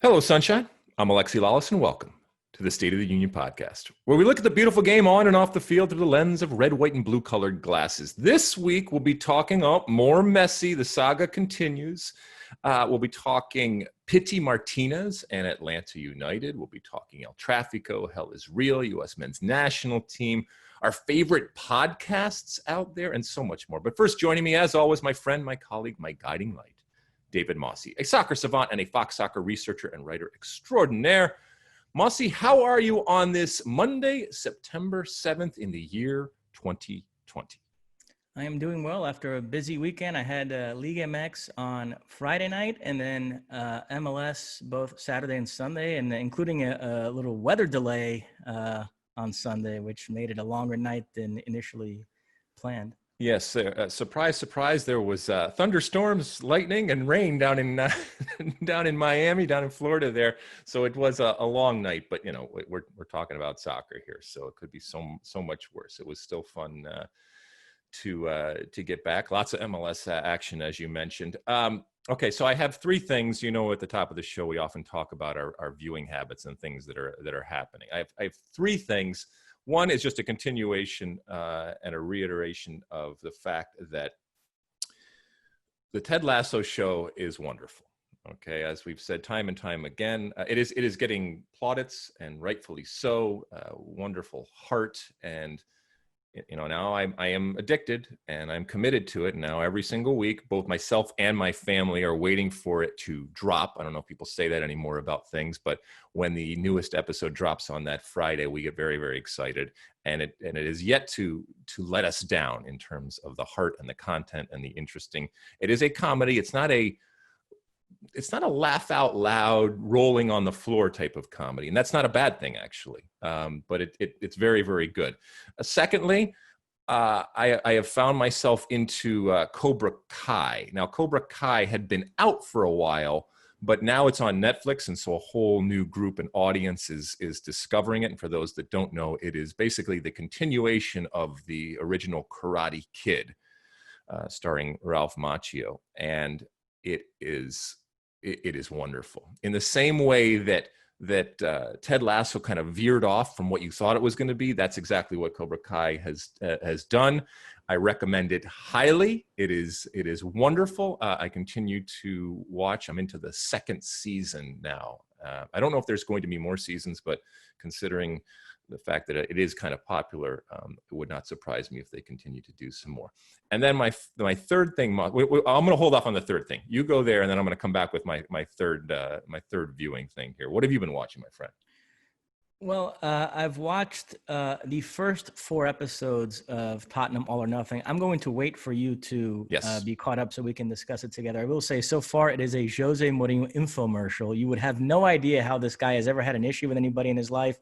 Hello, Sunshine. I'm ALEXI LALAS, and welcome to the State of the Union podcast, where we look at the beautiful game on and off the field through the lens of red, white, and blue-colored glasses. This week, we'll be talking more Messi. The saga continues. We'll be talking Pity Martinez and Atlanta United. We'll be talking El Tráfico, Hell is Real, U.S. men's national team, our favorite podcasts out there, and so much more. But first, joining me, as always, my friend, my colleague, my guiding light, David Mosse, a soccer savant and a Fox Soccer researcher and writer extraordinaire. Mosse, how are you on this Monday, September 7th in the year 2020? I am doing well after a busy weekend. I had Liga MX on Friday night and then MLS both Saturday and Sunday, and including a little weather delay on Sunday, which made it a longer night than initially planned. Yes, surprise, surprise. There was thunderstorms, lightning, and rain down in down in Miami, down in Florida there. So it was a long night, but you know we're talking about soccer here, so it could be so much worse. It was still fun to get back. Lots of MLS action, as you mentioned. Okay, so I have three things. You know, at the top of the show, we often talk about our viewing habits and things that are happening. I have three things. One is just a continuation and a reiteration of the fact that the Ted Lasso show is wonderful. Okay, as we've said time and time again, it is getting plaudits, and rightfully so. Wonderful heart, and you know, now I am addicted and I'm committed to it. Now every single week, both myself and my family are waiting for it to drop. I don't know if people say that anymore about things, but when the newest episode drops on that Friday, we get very, very excited. And it is yet to let us down in terms of the heart and the content and the interesting. It is a comedy. It's not a laugh out loud, rolling on the floor type of comedy. And that's not a bad thing, actually. But it's very, very good. Secondly, I have found myself into Cobra Kai. Now, Cobra Kai had been out for a while, but now it's on Netflix. And so a whole new group and audience is discovering it. And for those that don't know, it is basically the continuation of the original Karate Kid, starring Ralph Macchio. And it is wonderful. In the same way that Ted Lasso kind of veered off from what you thought it was going to be, that's exactly what Cobra Kai has done. I recommend it highly. It is wonderful. I continue to watch. I'm into the second season now. I don't know if there's going to be more seasons, but considering the fact that it is kind of popular, it would not surprise me if they continue to do some more. And then my third thing, I'm going to hold off on the third thing. You go there, and then I'm going to come back with my third viewing thing here. What have you been watching, my friend? Well, I've watched the first 4 episodes of Tottenham All or Nothing. I'm going to wait for you to be caught up so we can discuss it together. I will say, so far, it is a Jose Mourinho infomercial. You would have no idea how this guy has ever had an issue with anybody in his life.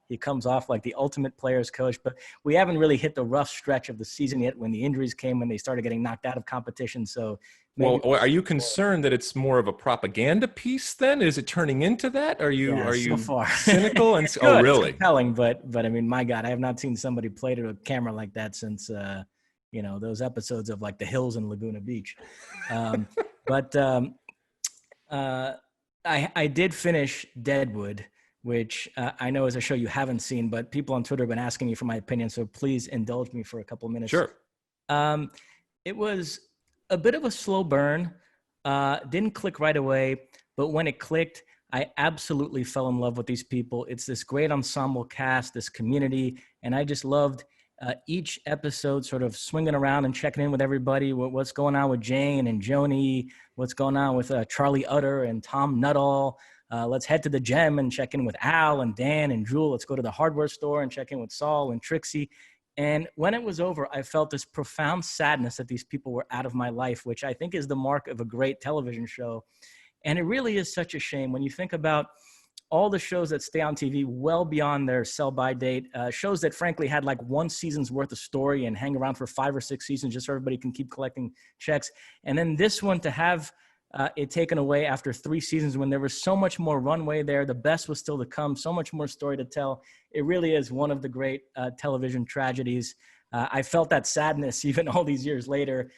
He comes off like the ultimate player's coach, but we haven't really hit the rough stretch of the season yet when the injuries came and they started getting knocked out of competition. So, well, are you concerned that it's more of a propaganda piece then? Is it turning into that? Are you so far cynical? And it's oh, really? It's compelling, but I mean, my God, I have not seen somebody play to a camera like that since those episodes of like The Hills and Laguna Beach. I did finish Deadwood, which I know is a show you haven't seen, but people on Twitter have been asking me for my opinion, so please indulge me for a couple minutes. Sure. It was a bit of a slow burn. Didn't click right away, but when it clicked, I absolutely fell in love with these people. It's this great ensemble cast, this community, and I just loved each episode sort of swinging around and checking in with everybody. What's going on with Jane and Joni? What's going on with Charlie Utter and Tom Nuttall? Let's head to the gym and check in with Al and Dan and Jewel. Let's go to the hardware store and check in with Saul and Trixie. And when it was over, I felt this profound sadness that these people were out of my life, which I think is the mark of a great television show. And it really is such a shame when you think about all the shows that stay on TV well beyond their sell-by date, shows that frankly had like one season's worth of story and hang around for 5 or 6 seasons just so everybody can keep collecting checks. And then this one to have it taken away after 3 seasons when there was so much more runway there. The best was still to come, so much more story to tell. It really is one of the great television tragedies. I felt that sadness even all these years later.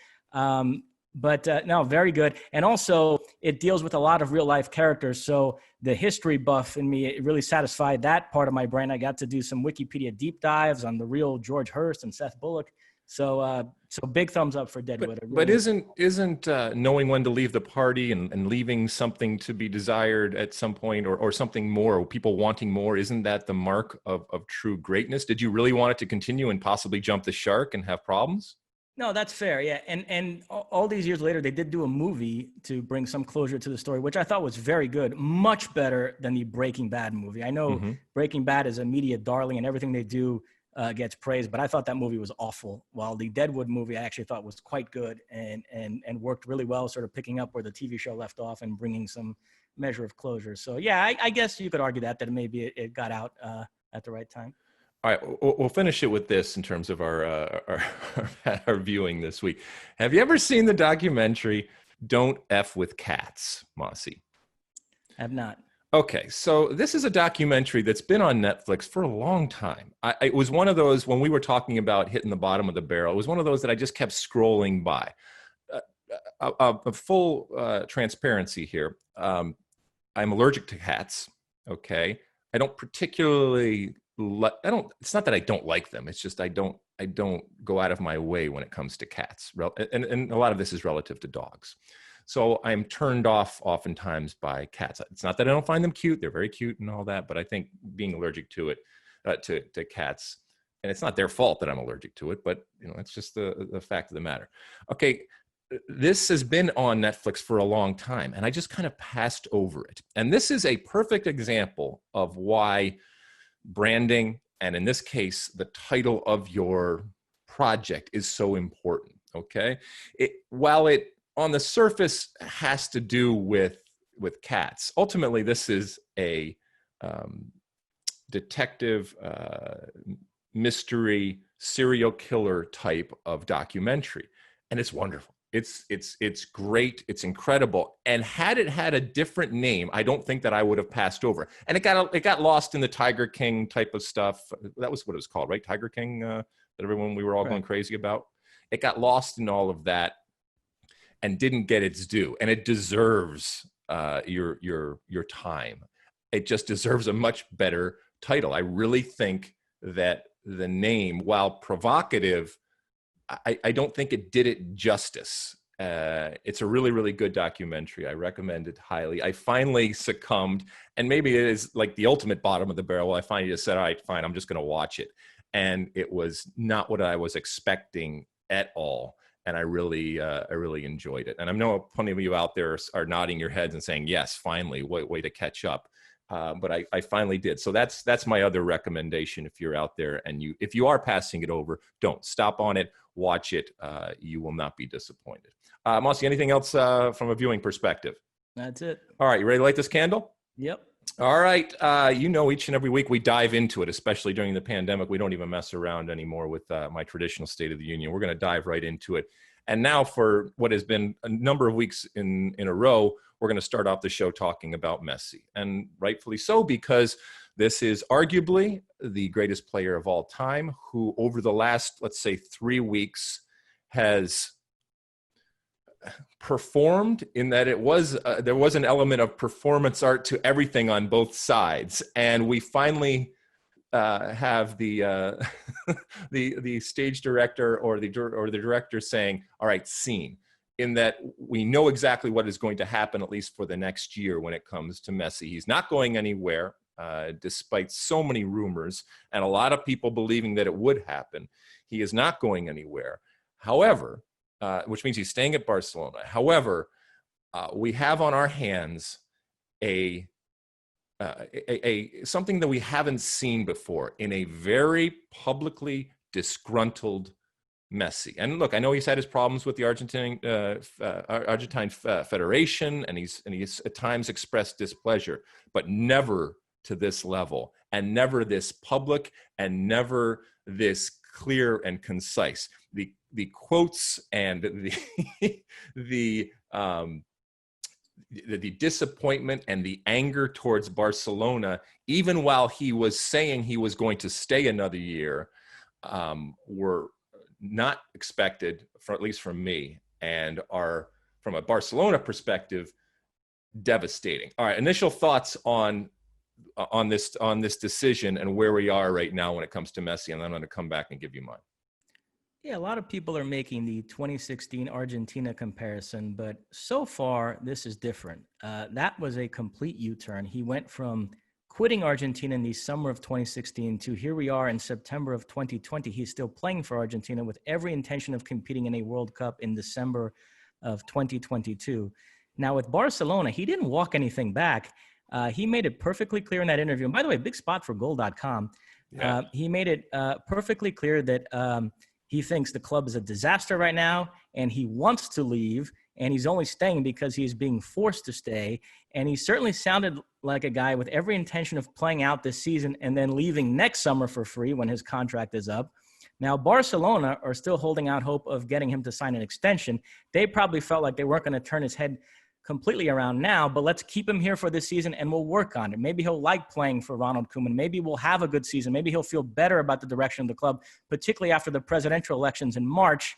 But no, very good. And also, it deals with a lot of real life characters. So the history buff in me, it really satisfied that part of my brain. I got to do some Wikipedia deep dives on the real George Hurst and Seth Bullock. So big thumbs up for Deadwood. But isn't knowing when to leave the party and leaving something to be desired at some point, or something more, or people wanting more, isn't that the mark of true greatness? Did you really want it to continue and possibly jump the shark and have problems? No, that's fair. Yeah. And all these years later, they did do a movie to bring some closure to the story, which I thought was very good, much better than the Breaking Bad movie. I know Breaking Bad is a media darling and everything they do gets praised, but I thought that movie was awful. While the Deadwood movie I actually thought was quite good and worked really well, sort of picking up where the TV show left off and bringing some measure of closure. So yeah, I guess you could argue that maybe it got out at the right time. All right, we'll finish it with this in terms of our viewing this week. Have you ever seen the documentary "Don't F with Cats," Mosse? I have not. Okay, so this is a documentary that's been on Netflix for a long time. It was one of those, when we were talking about hitting the bottom of the barrel, it was one of those that I just kept scrolling by. A full transparency here. I'm allergic to cats. Okay, I don't particularly. It's not that I don't like them. It's just I don't go out of my way when it comes to cats. And a lot of this is relative to dogs. So I'm turned off oftentimes by cats. It's not that I don't find them cute. They're very cute and all that, but I think being allergic to it, to cats, and it's not their fault that I'm allergic to it, but it's just the fact of the matter. Okay, this has been on Netflix for a long time, and I just kind of passed over it. And this is a perfect example of why branding, and in this case, the title of your project, is so important. Okay, while it on the surface has to do with cats, ultimately this is a detective mystery serial killer type of documentary, and it's wonderful. It's great. It's incredible. And had it had a different name, I don't think that I would have passed over. And it got lost in the Tiger King type of stuff. That was what it was called, right? Tiger King, that we were all going crazy about. It got lost in all of that and didn't get its due. And it deserves your time. It just deserves a much better title. I really think that the name, while provocative, I don't think it did it justice. It's a really, really good documentary. I recommend it highly. I finally succumbed, and maybe it is like the ultimate bottom of the barrel. I finally just said, all right, fine, I'm just going to watch it. And it was not what I was expecting at all. And I really enjoyed it. And I know plenty of you out there are nodding your heads and saying, yes, finally, way to catch up. But I finally did. So that's my other recommendation. If you're out there and if you are passing it over, don't stop on it, watch it. You will not be disappointed. Mosse, anything else from a viewing perspective? That's it. All right, you ready to light this candle? Yep. All right. Each and every week we dive into it, especially during the pandemic. We don't even mess around anymore with my traditional State of the Union. We're going to dive right into it. And now, for what has been a number of weeks in a row, we're going to start off the show talking about Messi. And rightfully so, because this is arguably the greatest player of all time, who over the last, let's say, 3 weeks has performed, in that there was an element of performance art to everything on both sides. And we finally have the the stage director or the director saying, all right, scene, in that we know exactly what is going to happen, at least for the next year, when it comes to Messi. He's not going anywhere, despite so many rumors and a lot of people believing that it would happen. He is not going anywhere. However, which means he's staying at Barcelona. However, we have on our hands a something that we haven't seen before in a very publicly disgruntled Messi. And look, I know he's had his problems with the Argentine Federation, and he's at times expressed displeasure, but never to this level, and never this public, and never this clear and concise. The quotes and the disappointment and the anger towards Barcelona, even while he was saying he was going to stay another year, were not expected, at least from me, and are, from a Barcelona perspective, devastating. All right, initial thoughts on this decision and where we are right now when it comes to Messi, and then I'm going to come back and give you mine. Yeah, a lot of people are making the 2016 Argentina comparison, but so far this is different. That was a complete U-turn. He went from quitting Argentina in the summer of 2016 to here we are in September of 2020. He's still playing for Argentina with every intention of competing in a World Cup in December of 2022. Now with Barcelona, he didn't walk anything back. He made it perfectly clear in that interview. And by the way, big spot for goal.com. Yeah. He made it perfectly clear that he thinks the club is a disaster right now and he wants to leave, and he's only staying because he's being forced to stay. And he certainly sounded like a guy with every intention of playing out this season and then leaving next summer for free when his contract is up. Now, Barcelona are still holding out hope of getting him to sign an extension. They probably felt like they weren't going to turn his head completely around now, but let's keep him here for this season and we'll work on it. Maybe he'll like playing for Ronald Koeman. Maybe we'll have a good season. Maybe he'll feel better about the direction of the club, particularly after the presidential elections in March.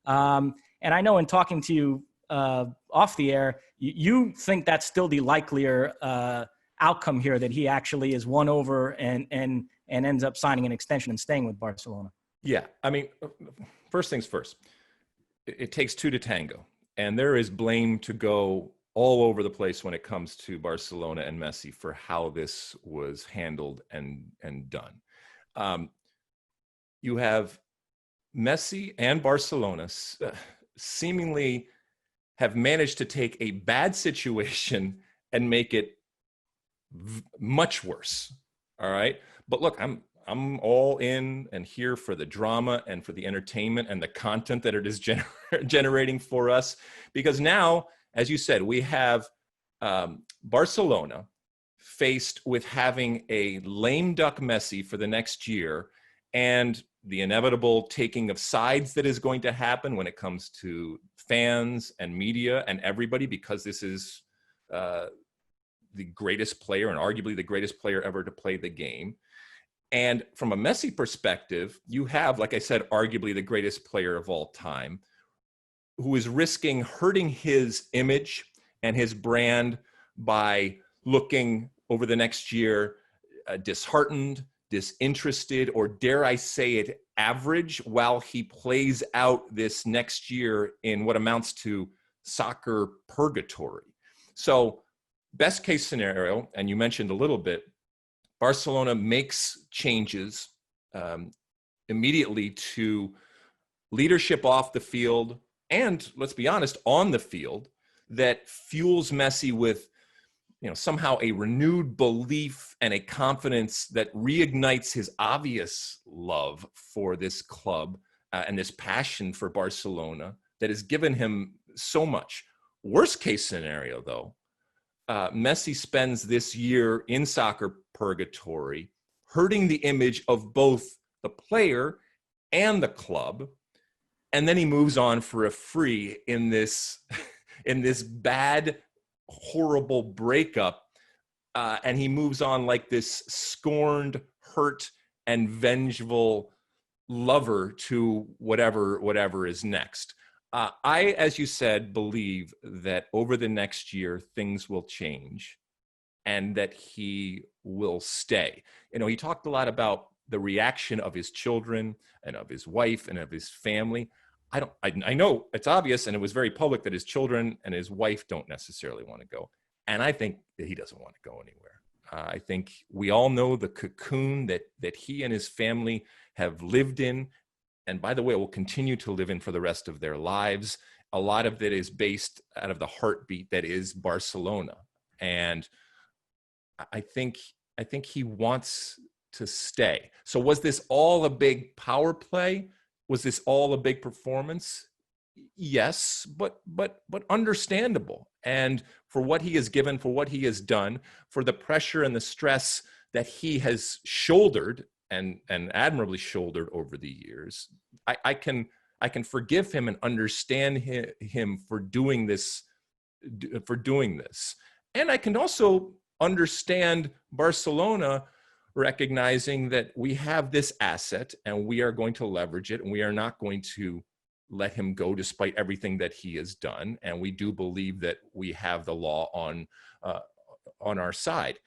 And I know in talking to you off the air, you think that's still the likelier outcome here, that he actually is won over and ends up signing an extension and staying with Barcelona. Yeah. I mean, first things first, it takes two to tango. And there is blame to go all over the place when it comes to Barcelona and Messi for how this was handled and done. You have Messi and Barcelona seemingly have managed to take a bad situation and make it much worse. All right. But look, I'm all in and here for the drama and for the entertainment and the content that it is generating for us. Because now, as you said, we have Barcelona faced with having a lame duck Messi for the next year and the inevitable taking of sides that is going to happen when it comes to fans and media and everybody, because this is the greatest player and arguably the greatest player ever to play the game. And from a Messi perspective, you have, like I said, arguably the greatest player of all time, who is risking hurting his image and his brand by looking over the next year disheartened, disinterested, or dare I say it, average, while he plays out this next year in what amounts to soccer purgatory. So best case scenario, and you mentioned a little bit, Barcelona makes changes immediately to leadership off the field and, let's be honest, on the field, that fuels Messi with, somehow a renewed belief and a confidence that reignites his obvious love for this club and this passion for Barcelona that has given him so much. Worst case scenario, though, Messi spends this year in soccer purgatory, hurting the image of both the player and the club, and then he moves on for a free in this bad, horrible breakup, and he moves on like this scorned, hurt, and vengeful lover to whatever is next. I, as you said, believe that over the next year, things will change and that he will stay. He talked a lot about the reaction of his children and of his wife and of his family. I know it's obvious, and it was very public, that his children and his wife don't necessarily want to go. And I think that he doesn't want to go anywhere. I think we all know the cocoon that he and his family have lived in, and by the way, will continue to live in for the rest of their lives. A lot of it is based out of the heartbeat that is Barcelona. And I think he wants to stay. So was this all a big power play? Was this all a big performance? Yes, but understandable. And for what he has given, for what he has done, for the pressure and the stress that he has shouldered and admirably shouldered over the years, I can forgive him and understand him for doing this. And I can also understand Barcelona recognizing that we have this asset and we are going to leverage it, and we are not going to let him go despite everything that he has done. And we do believe that we have the law on our side,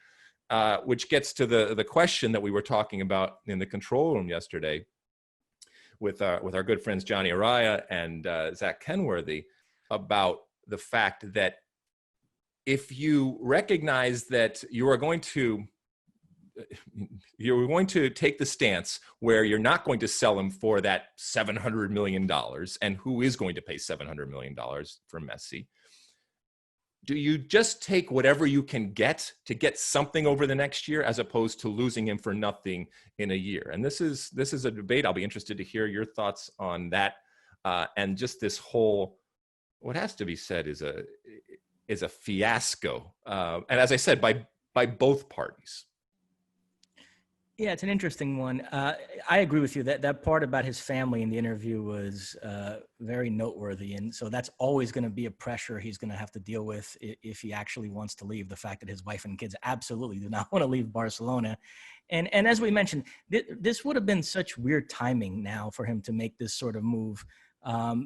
which gets to the question that we were talking about in the control room yesterday with our good friends Johnny Araya and Zach Kenworthy, about the fact that if you recognize that you're going to take the stance where you're not going to sell him for that $700 million, and who is going to pay $700 million for Messi, do you just take whatever you can get to get something over the next year, as opposed to losing him for nothing in a year? And this is a debate. I'll be interested to hear your thoughts on that, and just this whole, what has to be said is a fiasco, and as I said, by both parties. Yeah, it's an interesting one. I agree with you that part about his family in the interview was very noteworthy. And so that's always going to be a pressure he's going to have to deal with if he actually wants to leave. The fact that his wife and kids absolutely do not want to leave Barcelona. And as we mentioned, this would have been such weird timing now for him to make this sort of move.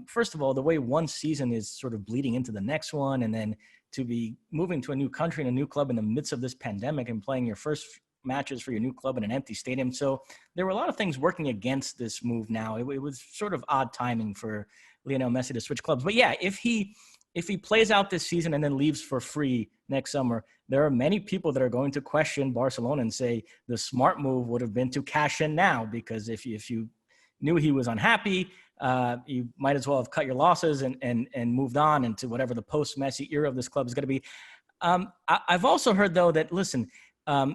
First of all, the way one season is sort of bleeding into the next one, and then to be moving to a new country and a new club in the midst of this pandemic and playing your first matches for your new club in an empty stadium. So there were a lot of things working against this move now. It was sort of odd timing for Lionel Messi to switch clubs. But yeah, if he plays out this season and then leaves for free next summer, there are many people that are going to question Barcelona and say the smart move would have been to cash in now, because if you knew he was unhappy, you might as well have cut your losses and moved on into whatever the post-Messi era of this club is going to be. I've also heard, though, that, listen,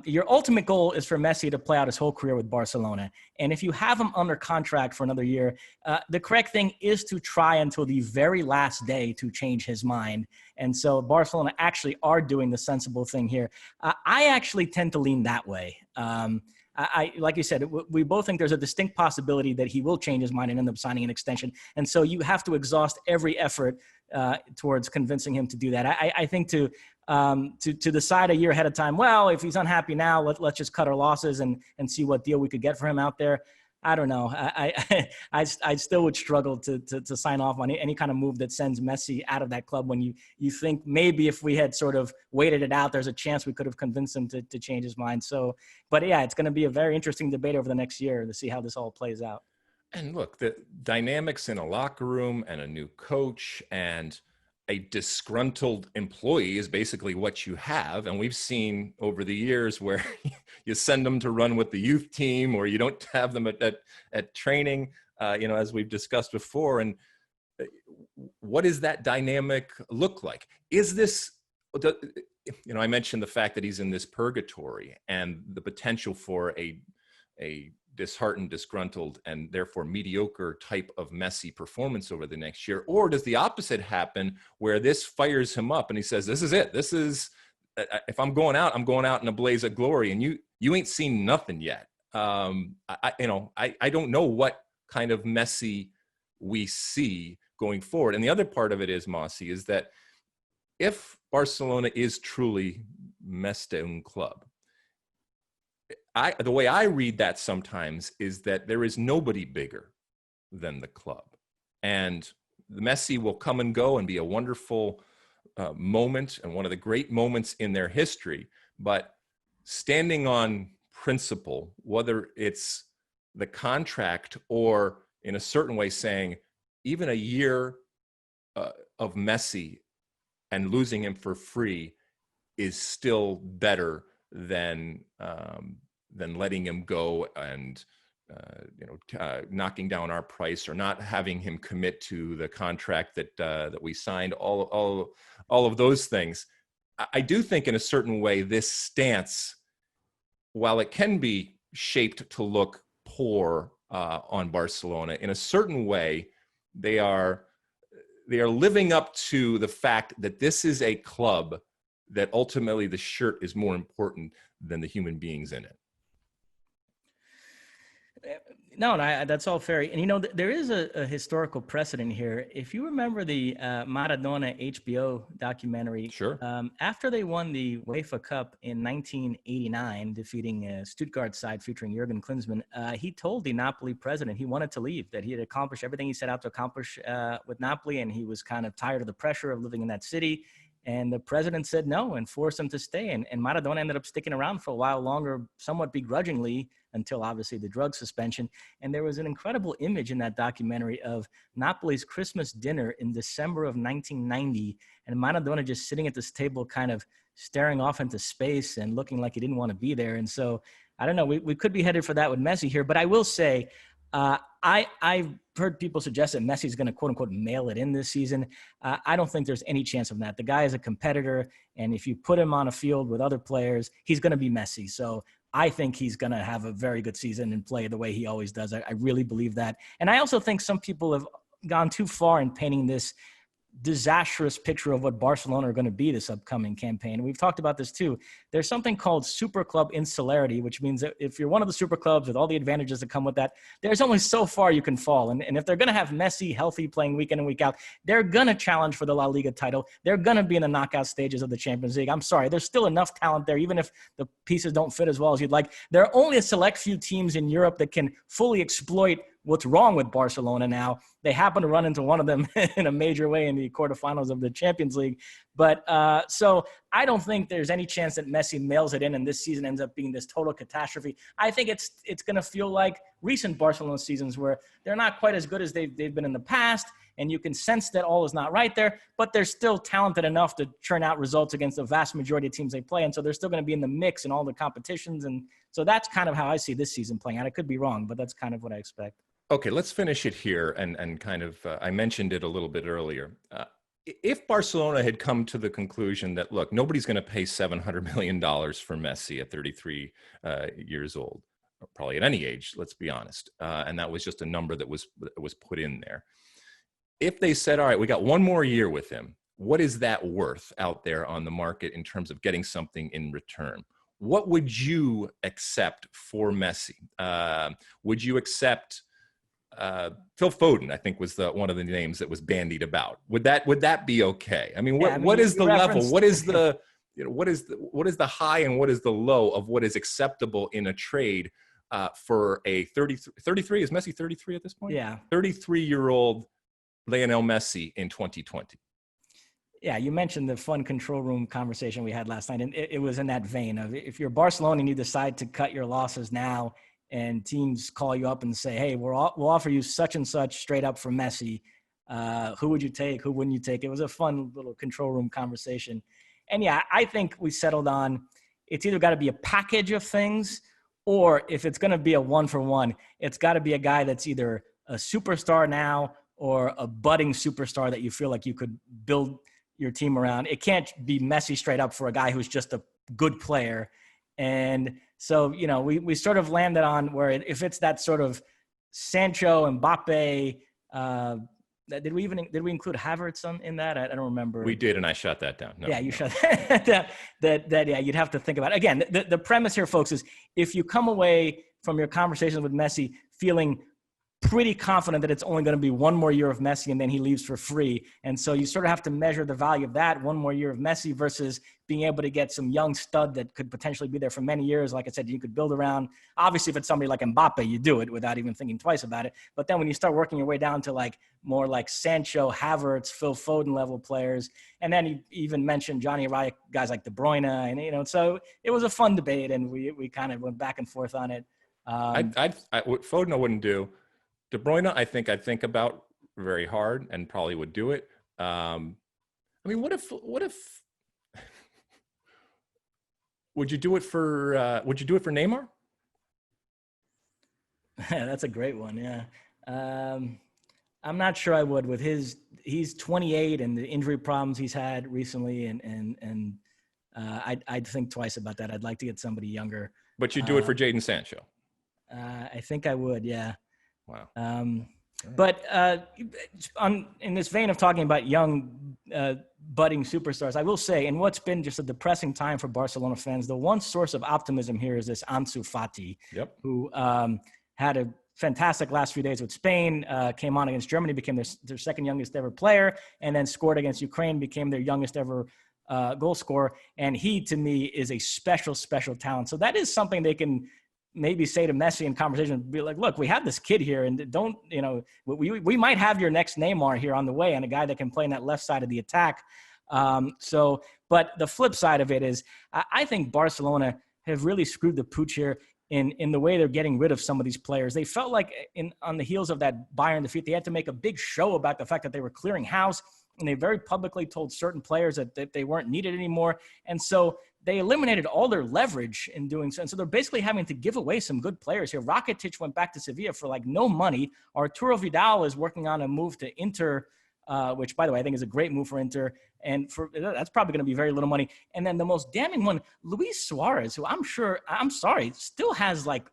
your ultimate goal is for Messi to play out his whole career with Barcelona. And if you have him under contract for another year, the correct thing is to try until the very last day to change his mind. And so Barcelona actually are doing the sensible thing here. I actually tend to lean that way. I like you said, we both think there's a distinct possibility that he will change his mind and end up signing an extension. And so you have to exhaust every effort towards convincing him to do that. I think to decide a year ahead of time, well, if he's unhappy now, let's just cut our losses and see what deal we could get for him out there. I don't know. I still would struggle to sign off on any kind of move that sends Messi out of that club, when you think maybe if we had sort of waited it out, there's a chance we could have convinced him to change his mind. So, but yeah, it's going to be a very interesting debate over the next year to see how this all plays out. And look, the dynamics in a locker room and a new coach and a disgruntled employee is basically what you have. And we've seen over the years where you send them to run with the youth team, or you don't have them at training, as we've discussed before. And what does that dynamic look like? Is this, I mentioned the fact that he's in this purgatory and the potential for a disheartened, disgruntled, and therefore mediocre type of Messi performance over the next year? Or does the opposite happen, where this fires him up and he says, this is it. This is, if I'm going out in a blaze of glory, and you ain't seen nothing yet. I don't know what kind of Messi we see going forward. And the other part of it is, Mosse, is that if Barcelona is truly Messi un club, the way I read that sometimes is that there is nobody bigger than the club. And the Messi will come and go and be a wonderful moment and one of the great moments in their history. But standing on principle, whether it's the contract or in a certain way saying even a year of Messi and losing him for free is still better than letting him go and knocking down our price, or not having him commit to the contract that we signed. All of those things. I do think, in a certain way, this stance, while it can be shaped to look poor on Barcelona, in a certain way, they are living up to the fact that this is a club that ultimately the shirt is more important than the human beings in it. No, that's all fair. And, you know, there is a historical precedent here. If you remember the Maradona HBO documentary, Sure. After they won the UEFA Cup in 1989, defeating Stuttgart side featuring Jurgen Klinsmann, he told the Napoli president he wanted to leave, that he had accomplished everything he set out to accomplish with Napoli, and he was kind of tired of the pressure of living in that city. And the president said no and forced him to stay. And Maradona ended up sticking around for a while longer, somewhat begrudgingly, until obviously the drug suspension. And there was an incredible image in that documentary of Napoli's Christmas dinner in December of 1990. And Maradona just sitting at this table, kind of staring off into space and looking like he didn't want to be there. And so, I don't know, we could be headed for that with Messi here. But I will say, I've heard people suggest that Messi's going to quote unquote mail it in this season. I don't think there's any chance of that. The guy is a competitor, and if you put him on a field with other players, he's going to be Messi. So I think he's going to have a very good season and play the way he always does. I really believe that. And I also think some people have gone too far in painting this disastrous picture of what Barcelona are going to be this upcoming campaign. We've talked about this too. There's something called super club insularity, which means that if you're one of the super clubs with all the advantages that come with that, there's only so far you can fall. And if they're going to have Messi healthy playing week in and week out, they're going to challenge for the La Liga title. They're going to be in the knockout stages of the Champions League. I'm sorry. There's still enough talent there, even if the pieces don't fit as well as you'd like. There are only a select few teams in Europe that can fully exploit what's wrong with Barcelona now. They happen to run into one of them in a major way in the quarterfinals of the Champions League. But so I don't think there's any chance that Messi mails it in and this season ends up being this total catastrophe. I think it's going to feel like recent Barcelona seasons where they're not quite as good as they've been in the past, and you can sense that all is not right there, but they're still talented enough to churn out results against the vast majority of teams they play. And so they're still going to be in the mix in all the competitions. And so that's kind of how I see this season playing out. I could be wrong, but that's kind of what I expect. Okay, let's finish it here and kind of, I mentioned it a little bit earlier. If Barcelona had come to the conclusion that, look, nobody's going to pay $700 million for Messi at 33 years old, or probably at any age, let's be honest, and that was just a number that was put in there. If they said, all right, we got one more year with him, what is that worth out there on the market in terms of getting something in return? What would you accept for Messi? Would you accept Phil Foden, I think, was one of the names that was bandied about. Would that be okay? I mean, what is the level? What is the what is the high and what is the low of what is acceptable in a trade for a 33? Is Messi 33 at this point? Yeah, 33-year-old Lionel Messi in 2020. Yeah, you mentioned the fun control room conversation we had last night, and it was in that vein of, if you're Barcelona and you decide to cut your losses now, and teams call you up and say, hey, we'll offer you such and such straight up for Messi. Who would you take? Who wouldn't you take? It was a fun little control room conversation. And yeah, I think we settled on, it's either got to be a package of things, or if it's going to be a 1-for-1, it's got to be a guy that's either a superstar now or a budding superstar that you feel like you could build your team around. It can't be Messi straight up for a guy who's just a good player. And so, you know, we sort of landed on where if it's that sort of Sancho, Mbappe, did we include Havertz in that? I don't remember. We did, and I shut that down. You shut that down. Yeah, you'd have to think about it. Again, the premise here, folks, is if you come away from your conversations with Messi feeling pretty confident that it's only going to be one more year of Messi and then he leaves for free. And so you sort of have to measure the value of that one more year of Messi versus being able to get some young stud that could potentially be there for many years. Like I said, you could build around. Obviously, if it's somebody like Mbappe, you do it without even thinking twice about it. But then when you start working your way down to like more like Sancho, Havertz, Phil Foden level players, and then he even mentioned Johnny Raya, guys like De Bruyne, and, you know, so it was a fun debate, and we kind of went back and forth on it. Foden I wouldn't do. De Bruyne, I think I'd think about very hard and probably would do it. I mean, what if would you do it for Neymar? That's a great one. Yeah. I'm not sure I would with he's 28 and the injury problems he's had recently. And I'd think twice about that. I'd like to get somebody younger. But you'd do it for Jadon Sancho. I think I would. Yeah. Wow. But in this vein of talking about young budding superstars, I will say, in what's been just a depressing time for Barcelona fans, the one source of optimism here is this Ansu Fati, yep, who had a fantastic last few days with Spain, came on against Germany, became their second youngest ever player, and then scored against Ukraine, became their youngest ever goal scorer. And he, to me, is a special, special talent. So that is something they can maybe say to Messi in conversation, be like, look, we have this kid here, and don't, we might have your next Neymar here on the way, and a guy that can play in that left side of the attack. But the flip side of it is, I think Barcelona have really screwed the pooch here in the way they're getting rid of some of these players. They felt like on the heels of that Bayern defeat, they had to make a big show about the fact that they were clearing house, and they very publicly told certain players that they weren't needed anymore. And so they eliminated all their leverage in doing so. And so they're basically having to give away some good players here. Rakitic went back to Sevilla for like no money. Arturo Vidal is working on a move to Inter, which, by the way, I think is a great move for Inter. And that's probably going to be very little money. And then the most damning one, Luis Suarez, who still has like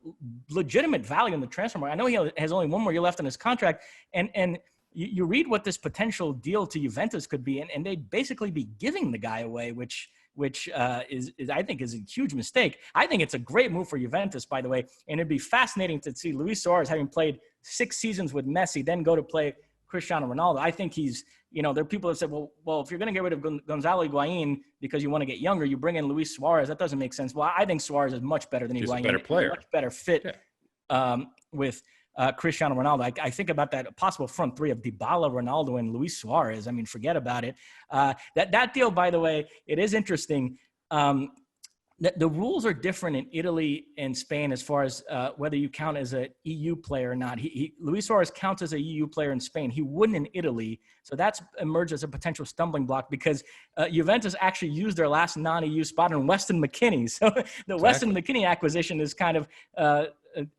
legitimate value in the transfer market. I know he has only one more year left in his contract. And you read what this potential deal to Juventus could be, and they'd basically be giving the guy away, which is I think is a huge mistake. I think it's a great move for Juventus, by the way. And it'd be fascinating to see Luis Suarez, having played 6 seasons with Messi, then go to play Cristiano Ronaldo. I think he's, there are people that said, well, if you're going to get rid of Gonzalo Higuain because you want to get younger, you bring in Luis Suarez. That doesn't make sense. Well, I think Suarez is much better than Higuain. He's a better player. Much better fit with Cristiano Ronaldo. I think about that possible front three of Dybala, Ronaldo, and Luis Suarez. I mean, forget about it. That deal, by the way, it is interesting. The rules are different in Italy and Spain as far as whether you count as a EU player or not. Luis Suarez counts as a EU player in Spain. He wouldn't in Italy. So that's emerged as a potential stumbling block because Juventus actually used their last non-EU spot in Weston McKennie. So the Weston McKennie acquisition is kind of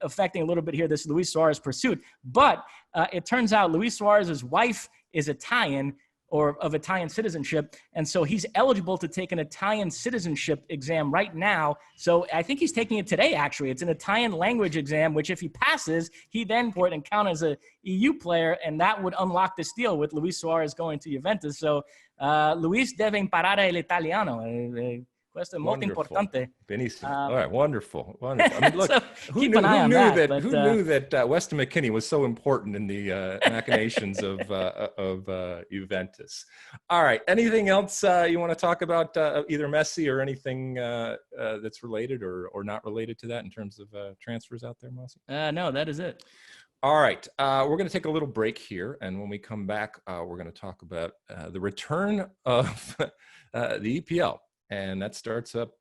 affecting a little bit here, this Luis Suarez pursuit. But it turns out Luis Suarez's wife is Italian, or of Italian citizenship. And so he's eligible to take an Italian citizenship exam right now. So I think he's taking it today, actually. It's an Italian language exam, which if he passes, he then for it and count as a EU player, and that would unlock this deal with Luis Suarez going to Juventus. So Luis deve imparare l'italiano. Questo è molto importante. Benissimo. All right, wonderful. I mean, look, so who knew that Weston McKennie was so important in the machinations of Juventus? All right, anything else you want to talk about, either Messi or anything that's related or not related to that in terms of transfers out there, Mosse? No, that is it. All right, we're going to take a little break here, and when we come back, we're going to talk about the return of the EPL. And that starts up,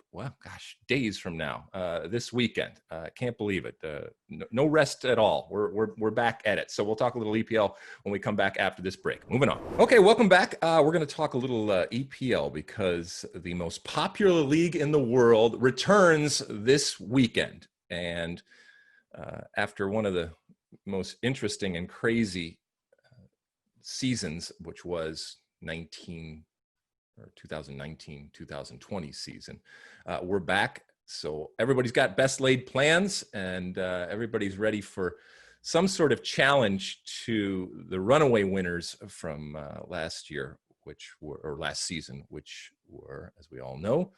days from now, this weekend. Can't believe it. No rest at all. We're back at it. So we'll talk a little EPL when we come back after this break. Moving on. Okay, welcome back. We're going to talk a little EPL because the most popular league in the world returns this weekend. And after one of the most interesting and crazy seasons, which was 2019-2020 season. We're back. So everybody's got best laid plans and everybody's ready for some sort of challenge to the runaway winners from last season, which were, as we all know,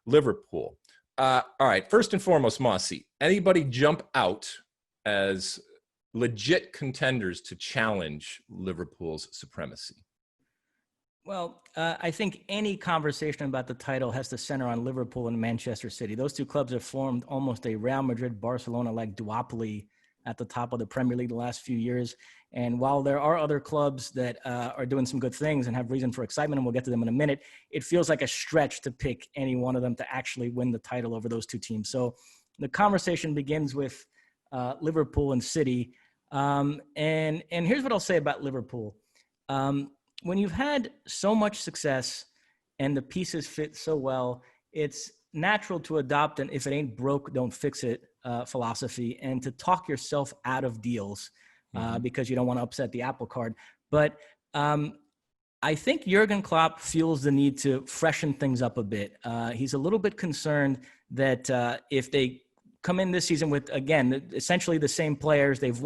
Liverpool. All right. First and foremost, Mosse, anybody jump out as legit contenders to challenge Liverpool's supremacy? Well, I think any conversation about the title has to center on Liverpool and Manchester City. Those two clubs have formed almost a Real Madrid-Barcelona-like duopoly at the top of the Premier League the last few years. And while there are other clubs that are doing some good things and have reason for excitement, and we'll get to them in a minute, it feels like a stretch to pick any one of them to actually win the title over those two teams. So the conversation begins with Liverpool and City. And here's what I'll say about Liverpool. When you've had so much success and the pieces fit so well, it's natural to adopt an if it ain't broke, don't fix it philosophy, and to talk yourself out of deals because you don't want to upset the apple cart. But I think Jurgen Klopp feels the need to freshen things up a bit. He's a little bit concerned that if they come in this season with, again, essentially the same players. They've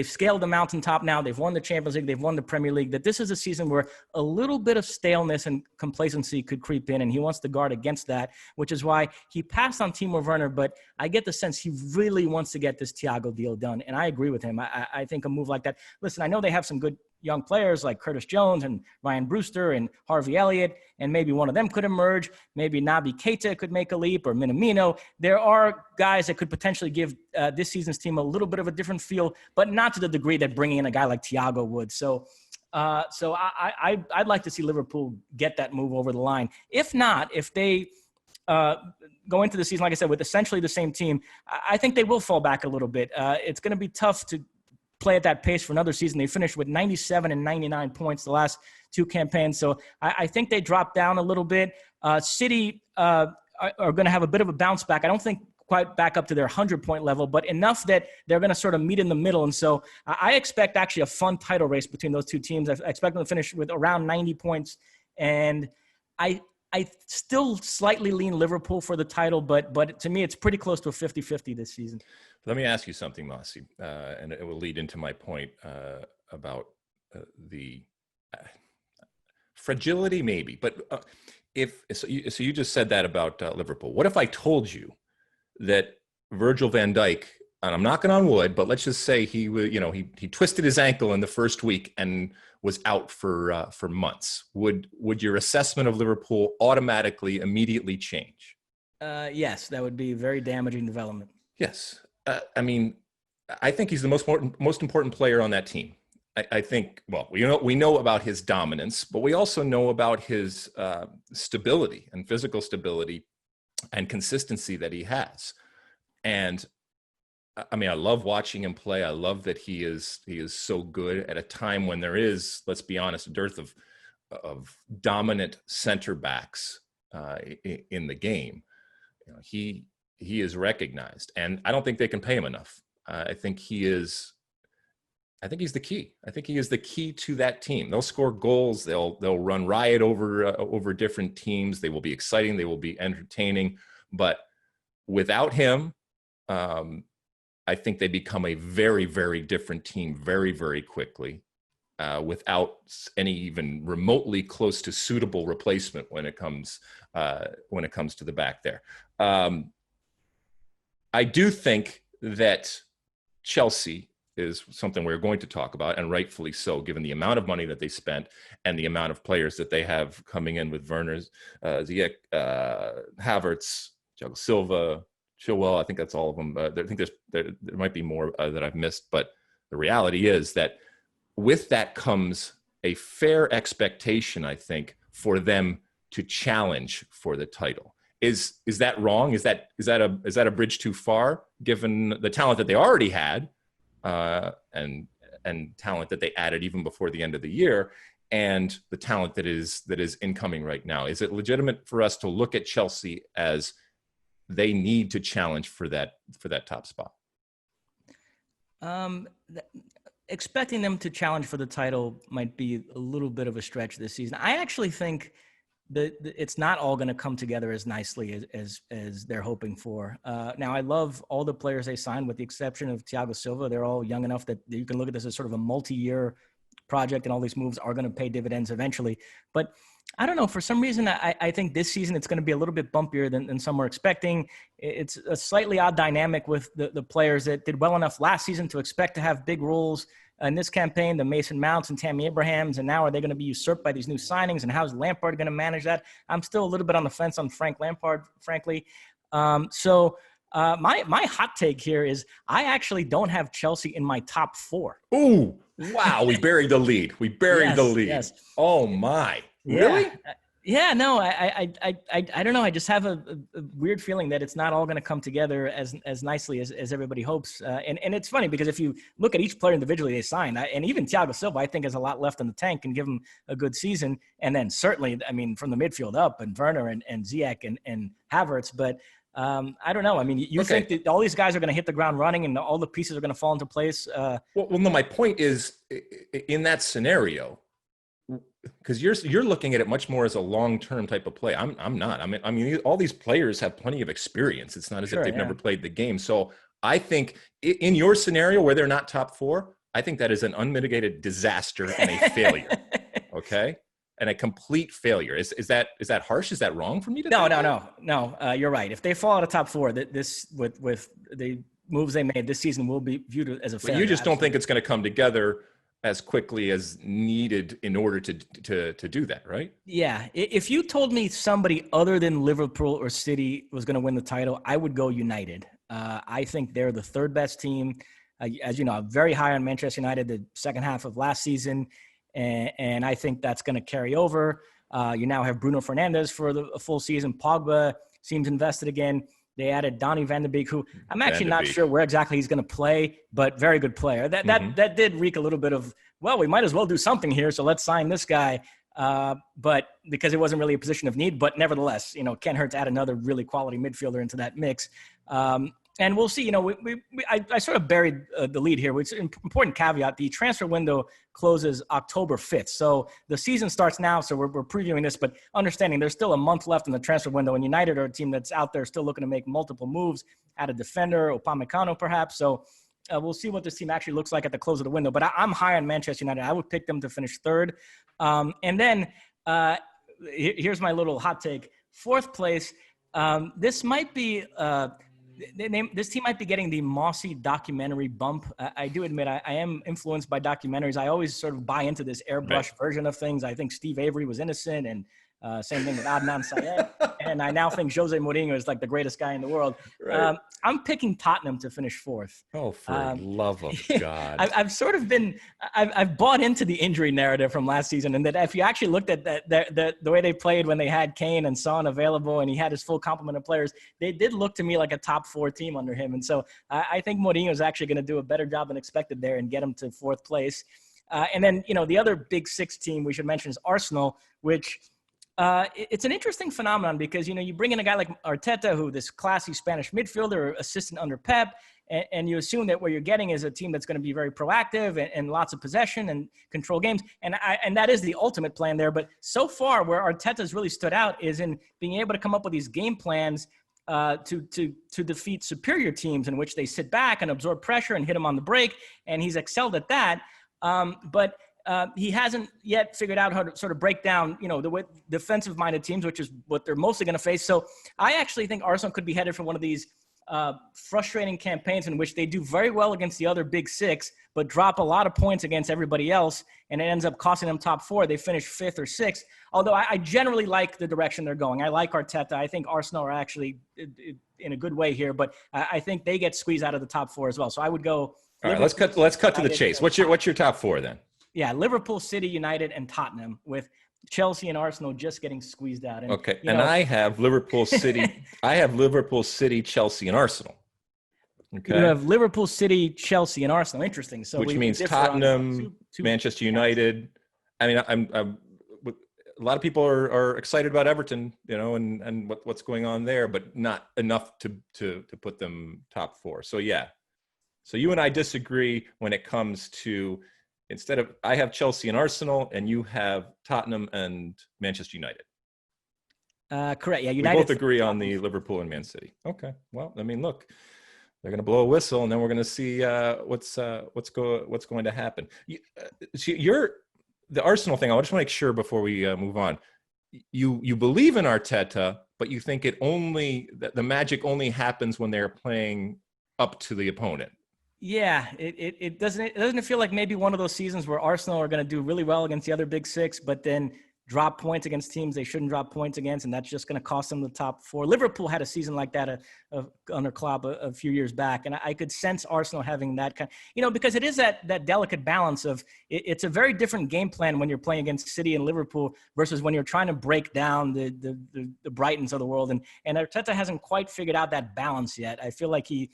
scaled the mountaintop now. They've won the Champions League. They've won the Premier League. That this is a season where a little bit of staleness and complacency could creep in, and he wants to guard against that, which is why he passed on Timo Werner. But I get the sense he really wants to get this Thiago deal done, and I agree with him. I think a move like that. Listen, I know they have some good young players like Curtis Jones and Ryan Brewster and Harvey Elliott, and maybe one of them could emerge. Maybe Naby Keita could make a leap, or Minamino. There are guys that could potentially give this season's team a little bit of a different feel, but not to the degree that bringing in a guy like Thiago would. So I'd like to see Liverpool get that move over the line. If not, if they go into the season, like I said, with essentially the same team, I think they will fall back a little bit. It's going to be tough to play at that pace for another season. They finished with 97 and 99 points the last two campaigns. So I think they dropped down a little bit. City are going to have a bit of a bounce back. I don't think quite back up to their 100-point level, but enough that they're going to sort of meet in the middle. And so I expect actually a fun title race between those two teams. I expect them to finish with around 90 points. And I still slightly lean Liverpool for the title, but to me, it's pretty close to a 50-50 this season. Let me ask you something, Mosse, and it will lead into my point about the fragility, maybe. But so you just said that about Liverpool. What if I told you that Virgil van Dijk, and I'm knocking on wood, but let's just say he twisted his ankle in the first week and was out for months? Would your assessment of Liverpool automatically, immediately change? Yes, that would be very damaging development. Yes. I mean, I think he's the most important player on that team. I think, well, we know about his dominance, but we also know about his stability and physical stability and consistency that he has. And I mean, I love watching him play. I love that he is so good at a time when there is, let's be honest, a dearth of dominant center backs in the game. You know, he is recognized, and I don't think they can pay him enough. I think he's the key. I think he is the key to that team. They'll score goals. They'll run riot over different teams. They will be exciting. They will be entertaining. But without him, I think they become a very, very different team very, very quickly, without any even remotely close to suitable replacement when it comes to the back there. I do think that Chelsea is something we're going to talk about, and rightfully so, given the amount of money that they spent and the amount of players that they have coming in with Werner's, Ziyech, Havertz, Thiago Silva, Chilwell. I think that's all of them. I think there might be more that I've missed, but the reality is that with that comes a fair expectation, I think, for them to challenge for the title. Is that wrong? Is that a bridge too far, given the talent that they already had, and talent that they added even before the end of the year, and the talent that is incoming right now? Is it legitimate for us to look at Chelsea as they need to challenge for that top spot? Expecting them to challenge for the title might be a little bit of a stretch this season. I actually think that it's not all going to come together as nicely as they're hoping for. Now, I love all the players they signed, with the exception of Thiago Silva. They're all young enough that you can look at this as sort of a multi-year project, and all these moves are going to pay dividends eventually. But I don't know, for some reason, I think this season it's going to be a little bit bumpier than some were expecting. It's a slightly odd dynamic with the players that did well enough last season to expect to have big roles in this campaign, the Mason Mounts and Tammy Abrahams, and now are they going to be usurped by these new signings, and how's Lampard going to manage that? I'm still a little bit on the fence on Frank Lampard, frankly. So my hot take here is I actually don't have Chelsea in my top four. Ooh, wow, we buried the lead. We buried the lead. Yes. Oh my. Really? Yeah, no, I don't know. I just have a weird feeling that it's not all going to come together as nicely as everybody hopes. And it's funny because if you look at each player individually they signed, and even Thiago Silva, I think has a lot left in the tank and give him a good season. And then certainly, I mean, from the midfield up, and Werner and Ziyech and Havertz. But I don't know. I mean, you think that all these guys are going to hit the ground running and all the pieces are going to fall into place? Well, no, my point is, in that scenario, because you're looking at it much more as a long-term type of play. I'm not. I mean, all these players have plenty of experience. It's not as if they've never played the game. So I think in your scenario where they're not top four, I think that is an unmitigated disaster and a failure. Okay. And a complete failure. Is that harsh? Is that wrong for me to No. You're right. If they fall out of top four, this with the moves they made this season will be viewed as a failure. But you just don't think it's going to come together as quickly as needed in order to do that, right? Yeah. If you told me somebody other than Liverpool or City was going to win the title, I would go United. I think they're the third best team. As you know, I'm very high on Manchester United the second half of last season. And I think that's going to carry over. You now have Bruno Fernandes for a full season. Pogba seems invested again. They added Donny van de Beek, who I'm actually not sure where exactly he's going to play, but very good player. That did reek a little bit of, well, we might as well do something here, so let's sign this guy. But because it wasn't really a position of need, but nevertheless, can't hurt to add another really quality midfielder into that mix. And we'll see. I sort of buried the lead here. It's an important caveat. The transfer window closes October 5th. So the season starts now. So we're previewing this, but understanding there's still a month left in the transfer window. And United are a team that's out there still looking to make multiple moves, add a defender, Upamecano perhaps. So we'll see what this team actually looks like at the close of the window. But I'm high on Manchester United. I would pick them to finish third. And then here's my little hot take. Fourth place. This might be this team might be getting the Mosse documentary bump. I do admit I am influenced by documentaries. I always sort of buy into this airbrush version of things. I think Steve Avery was innocent, and same thing with Adnan Syed. And I now think Jose Mourinho is like the greatest guy in the world. Right. I'm picking Tottenham to finish fourth. Oh, for the love of God. I've bought into the injury narrative from last season, and that if you actually looked at the way they played when they had Kane and Son available and he had his full complement of players, they did look to me like a top four team under him. And so I think Mourinho is actually going to do a better job than expected there and get him to fourth place. And then, the other big six team we should mention is Arsenal, which it's an interesting phenomenon because, you bring in a guy like Arteta, who this classy Spanish midfielder, assistant under Pep, and you assume that what you're getting is a team that's going to be very proactive and lots of possession and control games. And that is the ultimate plan there. But so far where Arteta's really stood out is in being able to come up with these game plans to defeat superior teams in which they sit back and absorb pressure and hit them on the break. And he's excelled at that. But he hasn't yet figured out how to sort of break down, the defensive-minded teams, which is what they're mostly going to face. So I actually think Arsenal could be headed for one of these frustrating campaigns in which they do very well against the other big six, but drop a lot of points against everybody else, and it ends up costing them top four. They finish fifth or sixth, although I generally like the direction they're going. I like Arteta. I think Arsenal are actually in a good way here, but I think they get squeezed out of the top four as well. So I would go. All right, let's cut to the chase. What's your top four then? Yeah, Liverpool, City, United, and Tottenham, with Chelsea and Arsenal just getting squeezed out. And, okay, I have Liverpool, City. I have Liverpool, City, Chelsea, and Arsenal. Okay, you have Liverpool, City, Chelsea, and Arsenal. Interesting. So which means Tottenham, Manchester United. I mean, I'm a lot of people are excited about Everton, and what's going on there, but not enough to put them top four. So yeah, so you and I disagree when it comes to. Instead of, I have Chelsea and Arsenal, and you have Tottenham and Manchester United. Correct. Yeah, United. We both agree on the Liverpool and Man City. Okay. Well, I mean, look, they're going to blow a whistle, and then we're going to see what's going to happen. You're the Arsenal thing. I just want to make sure before we move on. You believe in Arteta, but you think the magic only happens when they're playing up to the opponent. Yeah, it doesn't feel like maybe one of those seasons where Arsenal are going to do really well against the other big six, but then drop points against teams they shouldn't drop points against, and that's just going to cost them the top four. Liverpool had a season like that under Klopp a few years back, and I could sense Arsenal having that kind, because it is that delicate balance of it's a very different game plan when you're playing against City and Liverpool versus when you're trying to break down the Brightons of the world, and Arteta hasn't quite figured out that balance yet. I feel like he's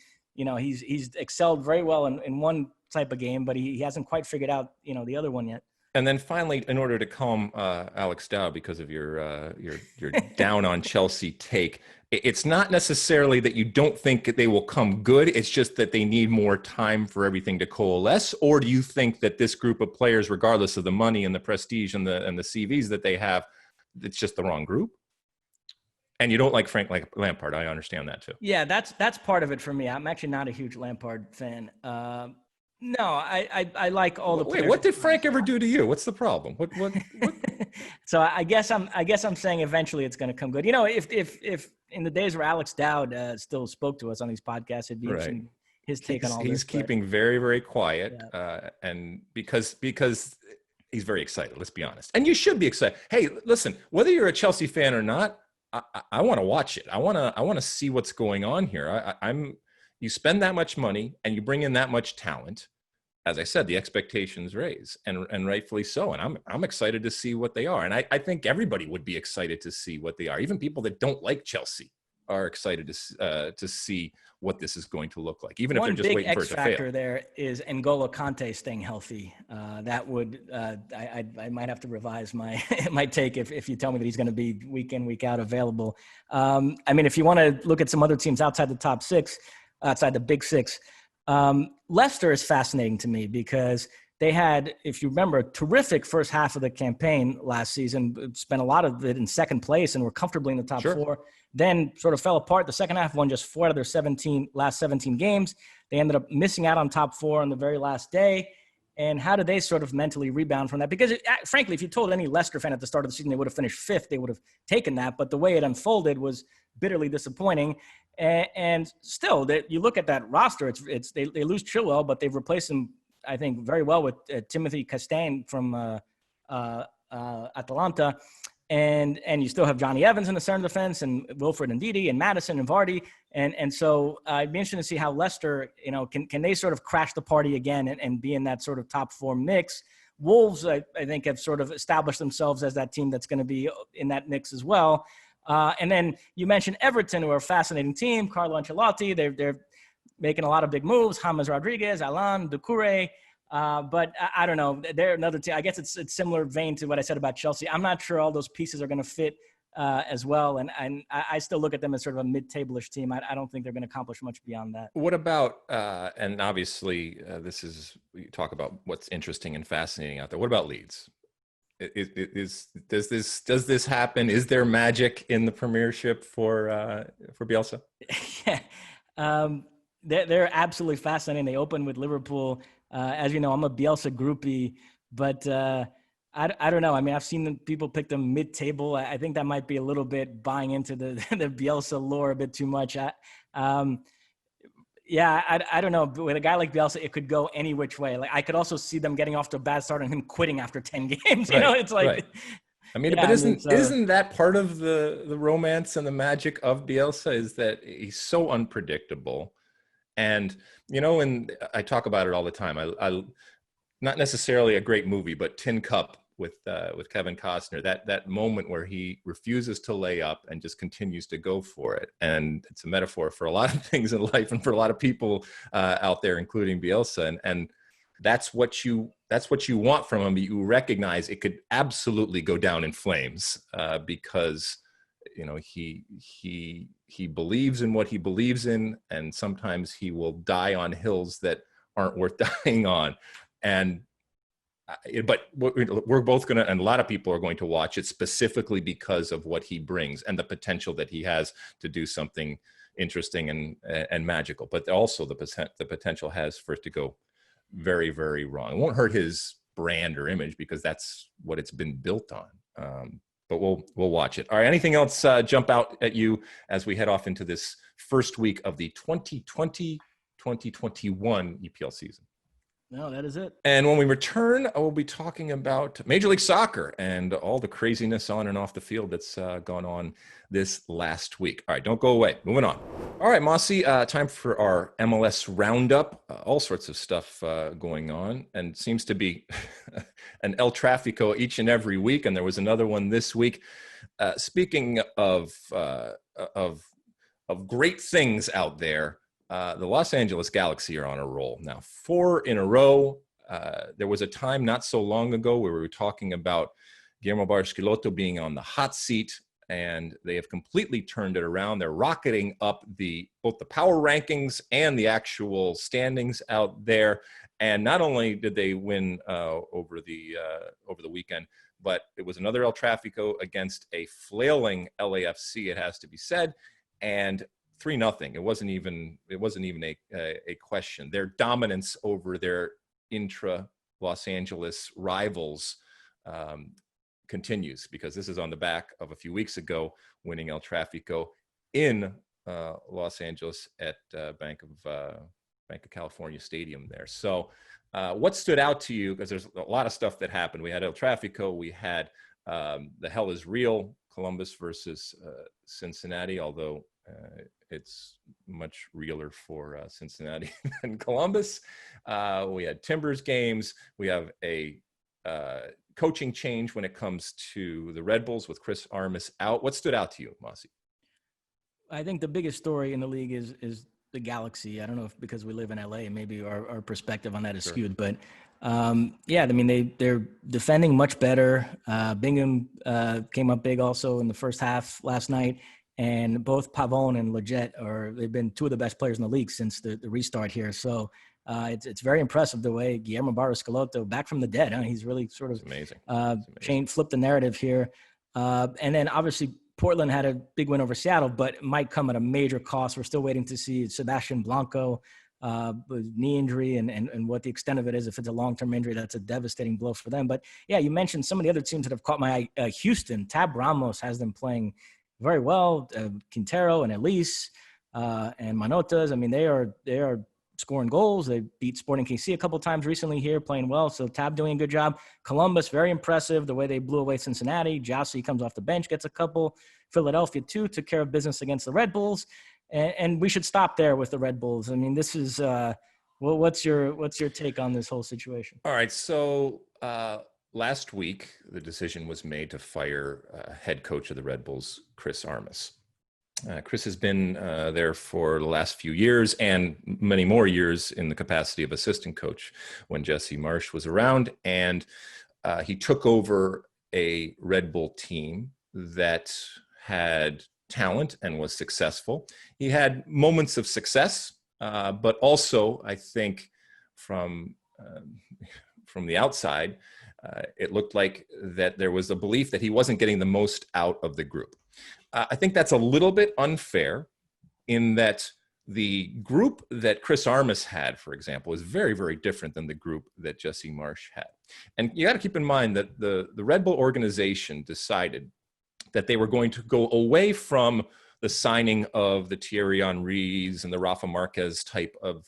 excelled very well in one type of game, but he hasn't quite figured out, the other one yet. And then finally, in order to calm Alex down because of your down on Chelsea take, It's not necessarily that you don't think they will come good. It's just that they need more time for everything to coalesce. Or do you think that this group of players, regardless of the money and the prestige and the CVs that they have, it's just the wrong group? And you don't like Frank like Lampard. I understand that too. Yeah, that's part of it for me. I'm actually not a huge Lampard fan. No, I like all the players. Wait, what did Frank ever do to you? What's the problem? What? So I guess I'm saying eventually it's going to come good. You know, if in the days where Alex Dowd still spoke to us on these podcasts, it'd be interesting his take on all this. He's keeping very, very quiet, and because he's very excited. Let's be honest, and you should be excited. Hey, listen, whether you're a Chelsea fan or not, I want to watch it. I want to see what's going on here. You spend that much money and you bring in that much talent. As I said, the expectations raise, and rightfully so. And I'm excited to see what they are. And I think everybody would be excited to see what they are. Even people that don't like Chelsea are excited to see what this is going to look like, even if they're just waiting for it to fail. One big X factor there is N'Golo Kante staying healthy. That would I might have to revise my my take if you tell me that he's going to be week in, week out available. I mean, if you want to look at some other teams outside the top six, outside the big six, Leicester is fascinating to me because they had, if you remember, a terrific first half of the campaign last season, spent a lot of it in second place and were comfortably in the top four. Then sort of fell apart. The second half won just 4 out of their last 17 games. They ended up missing out on top 4 on the very last day. And how did they sort of mentally rebound from that? Because frankly, if you told any Leicester fan at the start of the season they would have finished 5th, they would have taken that. But the way it unfolded was bitterly disappointing. And still, you look at that roster, they lose Chilwell, but they've replaced him, I think, very well with Timothy Castagne from Atalanta. And you still have Johnny Evans in the center defense, and Wilfred Ndidi and Maddison and Vardy. And so I'd be interested to see how Leicester, can they sort of crash the party again and be in that sort of top 4 mix. Wolves, I think, have sort of established themselves as that team that's going to be in that mix as well. And then you mentioned Everton, who are a fascinating team. Carlo Ancelotti, they're making a lot of big moves. James Rodriguez, Alan, Doucouré. But I don't know. They're another team. I guess it's similar vein to what I said about Chelsea. I'm not sure all those pieces are going to fit as well. And I still look at them as sort of a mid-table-ish team. I don't think they're going to accomplish much beyond that. What about, and obviously you talk about what's interesting and fascinating out there. What about Leeds? Does this happen? Is there magic in the Premiership for Bielsa? Yeah. They're absolutely fascinating. They open with Liverpool. As you know, I'm a Bielsa groupie, but I don't know. I mean, I've seen people pick them mid-table. I think that might be a little bit buying into the Bielsa lore a bit too much. I don't know. But with a guy like Bielsa, it could go any which way. Like I could also see them getting off to a bad start and him quitting after 10 games. You know, it's like. Right. I mean, but isn't that part of the romance and the magic of Bielsa is that he's so unpredictable? And, and I talk about it all the time. I not necessarily a great movie, but Tin Cup with Kevin Costner, that moment where he refuses to lay up and just continues to go for it. And it's a metaphor for a lot of things in life and for a lot of people out there, including Bielsa. And that's what you want from him. But you recognize it could absolutely go down in flames because he believes in what he believes in, and sometimes he will die on hills that aren't worth dying on. But we're both going to, and a lot of people are going to watch it specifically because of what he brings and the potential that he has to do something interesting and magical. But also the potential has for it to go very, very wrong. It won't hurt his brand or image because that's what it's been built on. But we'll watch it. All right. Anything else jump out at you as we head off into this first week of the 2020-2021 EPL season? No, that is it. And when we return, we'll be talking about Major League Soccer and all the craziness on and off the field that's gone on this last week. All right, don't go away. Moving on. All right, Mosse, time for our MLS Roundup. All sorts of stuff going on, and seems to be an El Tráfico each and every week, and there was another one this week. Speaking of great things out there, the Los Angeles Galaxy are on a roll now, 4 in a row. There was a time not so long ago where we were talking about Guillermo Barros-Schelotto being on the hot seat. and they have completely turned it around. They're rocketing up both the power rankings and the actual standings out there. And not only did they win over the weekend, but it was another El Tráfico against a flailing LAFC, it has to be said, and 3-0. It wasn't even a question. Their dominance over their intra Los Angeles rivals continues, because this is on the back of a few weeks ago winning El Tráfico in Los Angeles at Bank of California Stadium there. So what stood out to you, because there's a lot of stuff that happened. We had El Tráfico, we had the Hell is Real, Columbus versus Cincinnati, although it's much realer for Cincinnati than Columbus. We had Timbers games. We have a coaching change when it comes to the Red Bulls with Chris Armas out. What stood out to you, Mosse? I think the biggest story in the league is the Galaxy. I don't know if because we live in LA, maybe our perspective on that is skewed, but yeah, I mean, they're defending much better. Bingham came up big also in the first half last night, and both Pavone and Leggett they've been two of the best players in the league since the restart here. So it's very impressive the way Guillermo Barros Schelotto, back from the dead, he's really sort of flipped the narrative here. And then obviously Portland had a big win over Seattle, but it might come at a major cost. We're still waiting to see Sebastian Blanco with knee injury and what the extent of it is. If it's a long-term injury, that's a devastating blow for them. But yeah, you mentioned some of the other teams that have caught my eye. Houston, Tab Ramos has them playing very well. Quintero and Elise and Manotas. I mean, they are scoring goals. They beat Sporting KC a couple times recently here, playing well. So Tab doing a good job. Columbus, very impressive the way they blew away Cincinnati. Joussi comes off the bench, gets a couple. Philadelphia too took care of business against the Red Bulls, and we should stop there with the Red Bulls. I mean, this is what's your take on this whole situation? All right, so last week the decision was made to fire head coach of the Red Bulls, Chris Armas. Chris has been there for the last few years and many more years in the capacity of assistant coach when Jesse Marsch was around. And he took over a Red Bull team that had talent and was successful. He had moments of success, but also I think from the outside, it looked like that there was a belief that he wasn't getting the most out of the group. I think that's a little bit unfair in that the group that Chris Armas had, for example, is very, very different than the group that Jesse Marsch had. And you got to keep in mind that the Red Bull organization decided that they were going to go away from the signing of the Thierry Henrys and the Rafa Marquez type of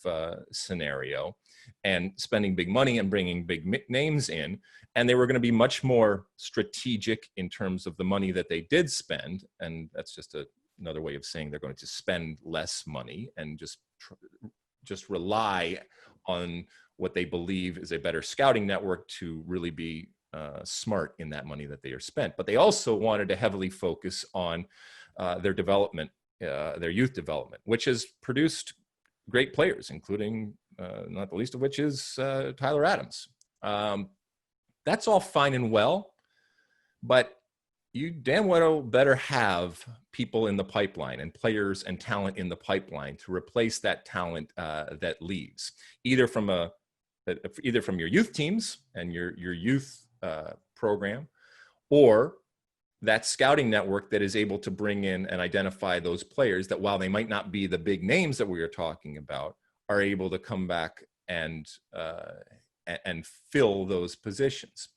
scenario and spending big money and bringing big names in. And they were going to be much more strategic in terms of the money that they did spend. And that's just another way of saying they're going to spend less money and just rely on what they believe is a better scouting network to really be smart in that money that they are spent. But they also wanted to heavily focus on their development, their youth development, which has produced great players, including not the least of which is Tyler Adams. That's all fine and well, but you damn well better have people in the pipeline and players and talent in the pipeline to replace that talent that leaves, either from your youth teams and your youth program, or that scouting network that is able to bring in and identify those players that, while they might not be the big names that we are talking about, are able to come back and fill those positions.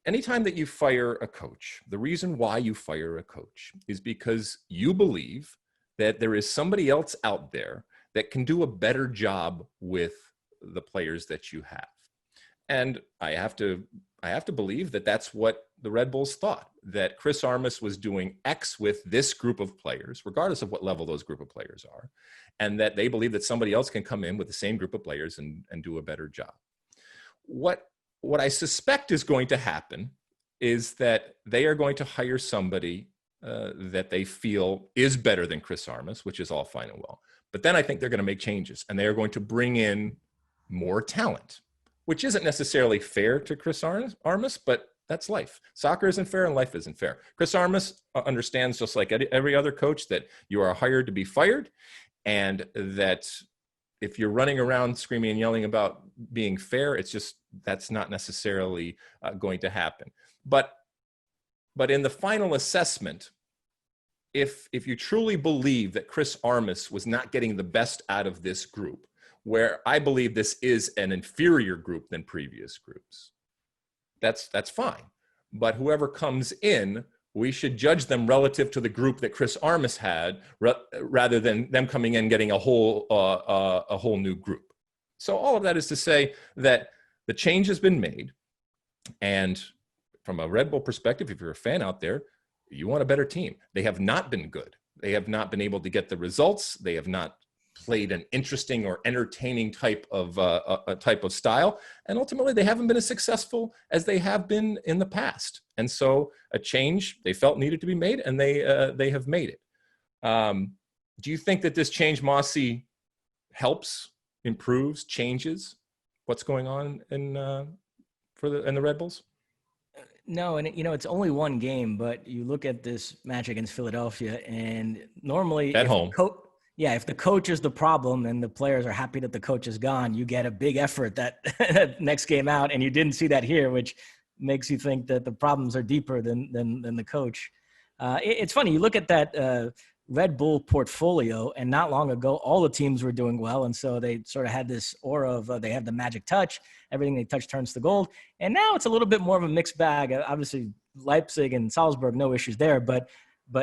Anytime that you fire a coach, the reason why you fire a coach is because you believe that there is somebody else out there that can do a better job with the players that you have. And I have to believe that that's what the Red Bulls thought, that Chris Armas was doing X with this group of players, regardless of what level those group of players are, and that they believe that somebody else can come in with the same group of players and do a better job. What I suspect is going to happen is that they are going to hire somebody that they feel is better than Chris Armas, which is all fine and well. But then I think they're going to make changes, and they are going to bring in more talent, which isn't necessarily fair to Chris Armas, but That's life. Soccer isn't fair and life isn't fair. Chris Armas understands, just like every other coach, that you are hired to be fired, and that if you're running around screaming and yelling about being fair, that's not necessarily going to happen. But in the final assessment, if you truly believe that Chris Armas was not getting the best out of this group, where I believe this is an inferior group than previous groups, that's fine. But whoever comes in, we should judge them relative to the group that Chris Armas had, rather than them coming in getting a whole new group. So all of that is to say that the change has been made, and from a Red Bull perspective, if you're a fan out there, you want a better team. They have not been good. They have not been able to get the results. They have not played an interesting or entertaining type of style, and ultimately they haven't been as successful as they have been in the past. And so a change they felt needed to be made, and they have made it. Do you think that this change, Mosse, helps, improves, changes what's going on in the Red Bulls? No, and it's only one game, but you look at this match against Philadelphia, and normally at home. If the coach is the problem and the players are happy that the coach is gone, you get a big effort that next game out, and you didn't see that here, which makes you think that the problems are deeper than the coach. It's funny, you look at that Red Bull portfolio, and not long ago, all the teams were doing well, and so they sort of had this aura of they have the magic touch, everything they touch turns to gold, and now it's a little bit more of a mixed bag. Obviously, Leipzig and Salzburg, no issues there, but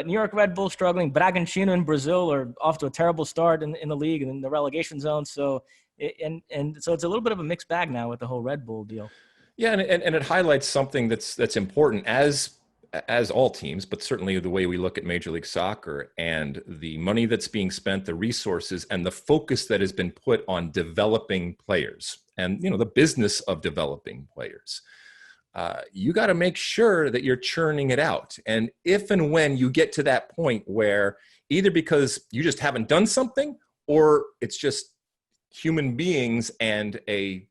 New York Red Bull struggling. Bragantino in Brazil are off to a terrible start in the league and in the relegation zone. So, so it's a little bit of a mixed bag now with the whole Red Bull deal. Yeah, and it highlights something that's important as all teams, but certainly the way we look at Major League Soccer and the money that's being spent, the resources, and the focus that has been put on developing players, and the business of developing players. You got to make sure that you're churning it out. And if and when you get to that point where either because you just haven't done something, or it's just human beings and a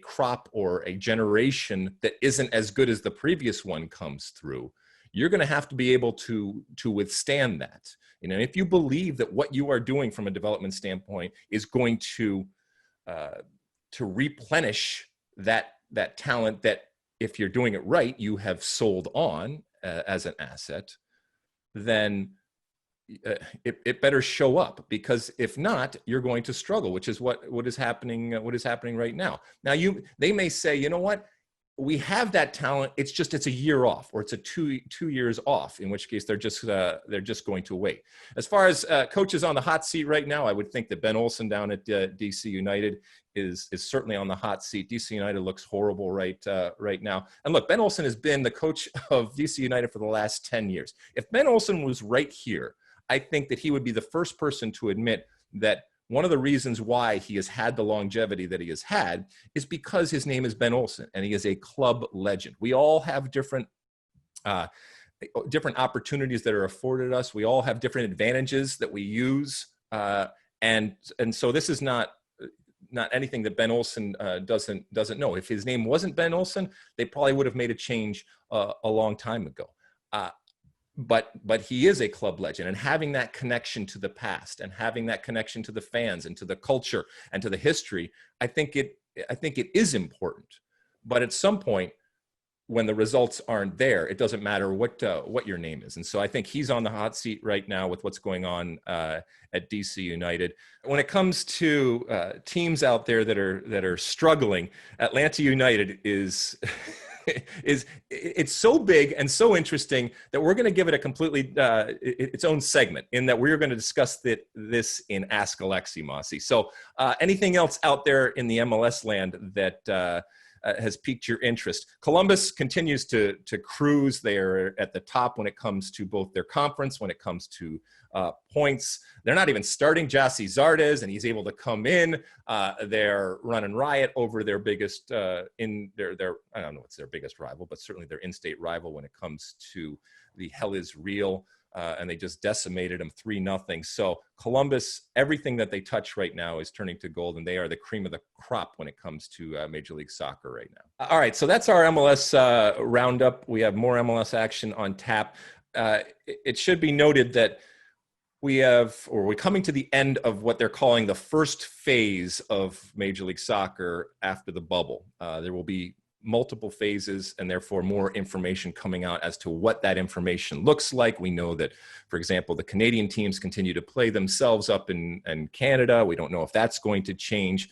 crop or a generation that isn't as good as the previous one comes through, you're going to have to be able to withstand that. If you believe that what you are doing from a development standpoint is going to replenish that talent that, if you're doing it right, you have sold on as an asset, then it better show up, because if not, you're going to struggle, which is what is happening right now. Now they may say, you know what, we have that talent, it's a year off, or it's a two years off, in which case they're just going to wait. As far as coaches on the hot seat right now, I would think that Ben Olsen down at DC United is certainly on the hot seat. DC United looks horrible right now. And look, Ben Olsen has been the coach of DC United for the last 10 years. If Ben Olsen was right here, I think that he would be the first person to admit that one of the reasons why he has had the longevity that he has had is because his name is Ben Olsen, and he is a club legend. We all have different opportunities that are afforded us. We all have different advantages that we use, and so this is not anything that Ben Olsen doesn't know. If his name wasn't Ben Olsen, they probably would have made a change a long time ago. But he is a club legend, and having that connection to the past, and having that connection to the fans and to the culture and to the history, I think it is important. But at some point, when the results aren't there, it doesn't matter what your name is. And so I think he's on the hot seat right now with what's going on at DC United. When it comes to teams out there that are struggling, Atlanta United is it's so big and so interesting that we're going to give it a completely its own segment, in that we're going to discuss this in Ask Alexi, Mosse. So anything else out there in the MLS land that has piqued your interest? Columbus continues to cruise. They are at the top when it comes to both their conference, when it comes to points. They're not even starting Jassy Zardes, and he's able to come in. They're running riot over their biggest in their I don't know what's their biggest rival, but certainly their in-state rival when it comes to the Hell is Real and they just decimated them 3-0. So Columbus, everything that they touch right now is turning to gold, and they are the cream of the crop when it comes to Major League Soccer right now. All right, so that's our MLS roundup. We have more MLS action on tap. It should be noted that we're coming to the end of what they're calling the first phase of Major League Soccer after the bubble. There will be multiple phases and therefore more information coming out as to what that information looks like. We know that, for example, the Canadian teams continue to play themselves up in Canada. We don't know if that's going to change.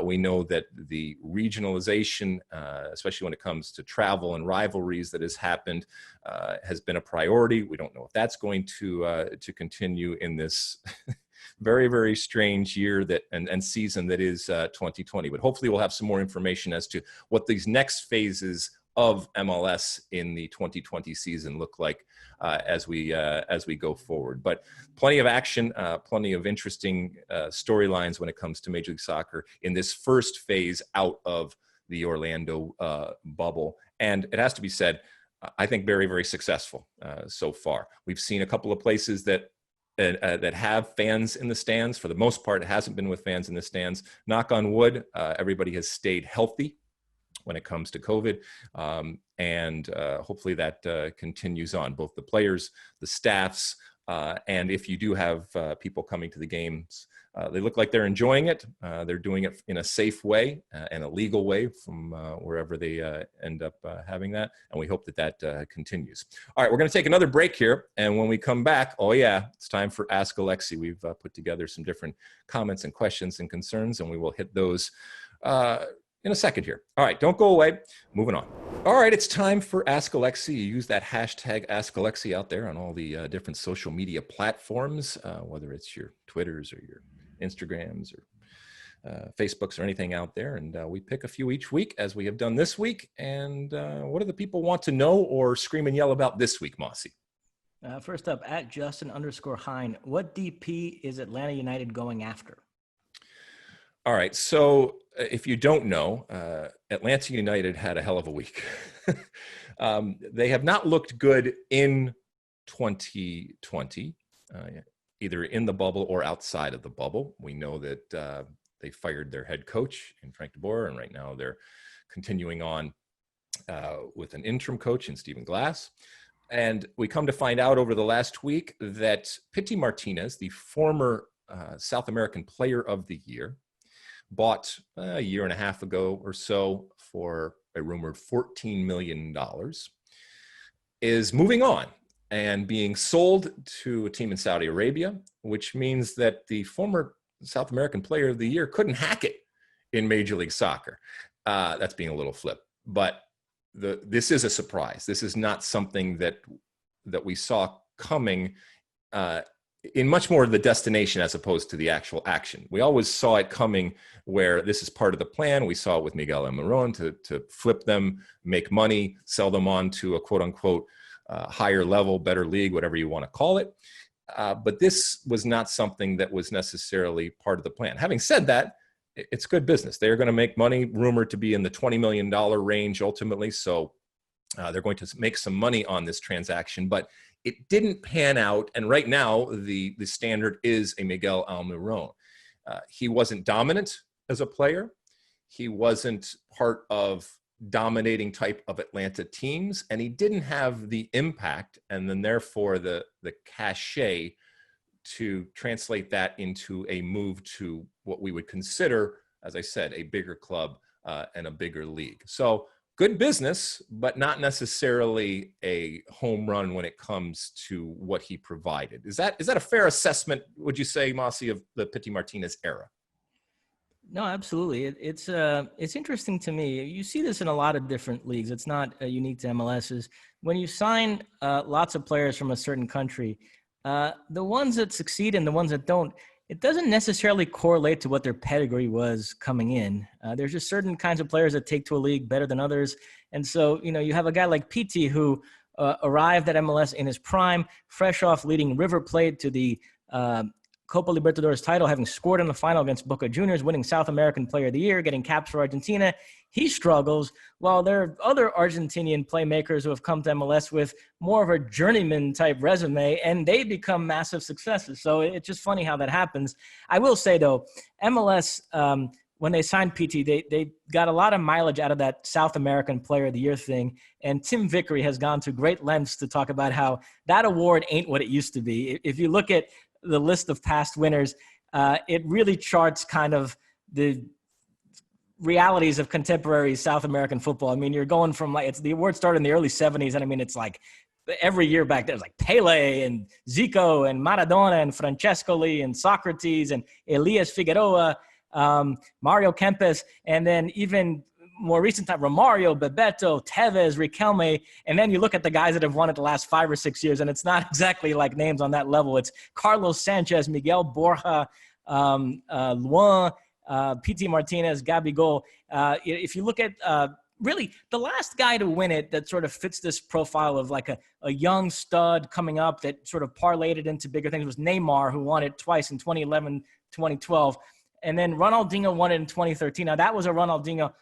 We know that the regionalization, especially when it comes to travel and rivalries that has happened, has been a priority. We don't know if that's going to continue in this very, very strange year and season that is 2020. But hopefully we'll have some more information as to what these next phases of MLS in the 2020 season look like as we go forward. But plenty of action, plenty of interesting storylines when it comes to Major League Soccer in this first phase out of the Orlando bubble. And it has to be said, I think very, very successful so far. We've seen a couple of places that have fans in the stands. For the most part, it hasn't been with fans in the stands. Knock on wood, everybody has stayed healthy when it comes to COVID. And hopefully that continues on, both the players, the staffs, and if you do have people coming to the games, they look like they're enjoying it. They're doing it in a safe way and a legal way from wherever they end up having that. And we hope that continues. All right, we're going to take another break here. And when we come back, oh yeah, it's time for Ask Alexi. We've put together some different comments and questions and concerns, and we will hit those in a second here. All right, don't go away. Moving on. All right, it's time for Ask Alexi. You use that hashtag Ask Alexi out there on all the different social media platforms, whether it's your Twitters or your Instagrams or Facebooks or anything out there. And we pick a few each week, as we have done this week. And what do the people want to know or scream and yell about this week, Mosse? First up, at Justin_Hein, what DP is Atlanta United going after? All right, so if you don't know, Atlanta United had a hell of a week. They have not looked good in 2020, either in the bubble or outside of the bubble. We know that they fired their head coach in Frank de Boer, and right now they're continuing on with an interim coach in Stephen Glass. And we come to find out over the last week that Pity Martinez, the former South American Player of the Year, bought a year and a half ago or so for a rumored $14 million, is moving on and being sold to a team in Saudi Arabia, which means that the former South American Player of the Year couldn't hack it in Major League Soccer. That's being a little flip, but this is a surprise. This is not something that we saw coming in much more of the destination as opposed to the actual action. We always saw it coming where this is part of the plan. We saw it with Miguel Almiron to flip them, make money, sell them on to a quote unquote higher level, better league, whatever you want to call it. But this was not something that was necessarily part of the plan. Having said that, it's good business. They're going to make money, rumored to be in the $20 million range ultimately. So they're going to make some money on this transaction, but it didn't pan out. And right now, the standard is a Miguel Almiron. He wasn't dominant as a player. He wasn't part of dominating type of Atlanta teams, and he didn't have the impact and then therefore the cachet to translate that into a move to what we would consider, as I said, a bigger club and a bigger league. So good business, but not necessarily a home run when it comes to what he provided. Is that a fair assessment, would you say, Mosse, of the Pity Martinez era? No, absolutely. It's interesting to me. You see this in a lot of different leagues. It's not unique to MLS's. When you sign lots of players from a certain country, the ones that succeed and the ones that don't, it doesn't necessarily correlate to what their pedigree was coming in. There's just certain kinds of players that take to a league better than others. And so, you have a guy like PT who arrived at MLS in his prime, fresh off leading River Plate to the Copa Libertadores title, having scored in the final against Boca Juniors, winning South American Player of the Year, getting caps for Argentina. He struggles, while there are other Argentinian playmakers who have come to MLS with more of a journeyman type resume, and they become massive successes. So it's just funny how that happens. I will say, though, MLS, when they signed PT, they got a lot of mileage out of that South American Player of the Year thing. And Tim Vickery has gone to great lengths to talk about how that award ain't what it used to be. If you look at the list of past winners, it really charts kind of the realities of contemporary South American football. I mean, you're going from the award started in the early 70s. And I mean, it's like every year back there was like Pele and Zico and Maradona and Francescoli and Socrates and Elias Figueroa, Mario Kempes, and then even more recent time, Romario, Bebeto, Tevez, Riquelme, and then you look at the guys that have won it the last 5 or 6 years, and it's not exactly like names on that level. It's Carlos Sanchez, Miguel Borja, Luan, PT Martinez, Gabigol. If you look at really the last guy to win it that sort of fits this profile of like a young stud coming up that sort of parlayed it into bigger things was Neymar, who won it twice in 2011, 2012. And then Ronaldinho won it in 2013. Now, that was a Ronaldinho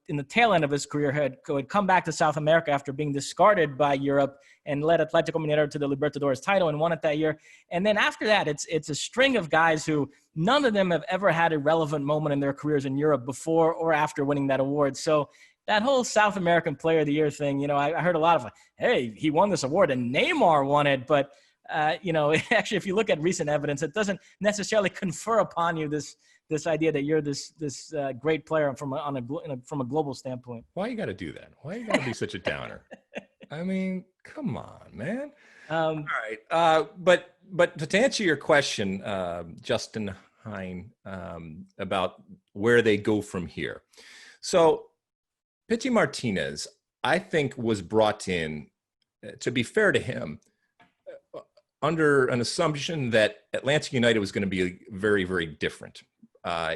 in the tail end of his career had come back to South America after being discarded by Europe and led Atletico Mineiro to the Libertadores title and won it that year. And then after that, it's a string of guys who none of them have ever had a relevant moment in their careers in Europe before or after winning that award. So that whole South American Player of the Year thing, I heard a lot of like, hey, he won this award and Neymar won it, but actually, if you look at recent evidence, it doesn't necessarily confer upon you this idea that you're this great player from a global standpoint. Why you got to do that? Why you got to be such a downer? I mean, come on, man. All right, but to answer your question, Justin Hein, about where they go from here. So, Pity Martinez, I think, was brought in, to be fair to him, under an assumption that Atlanta United was going to be very, very different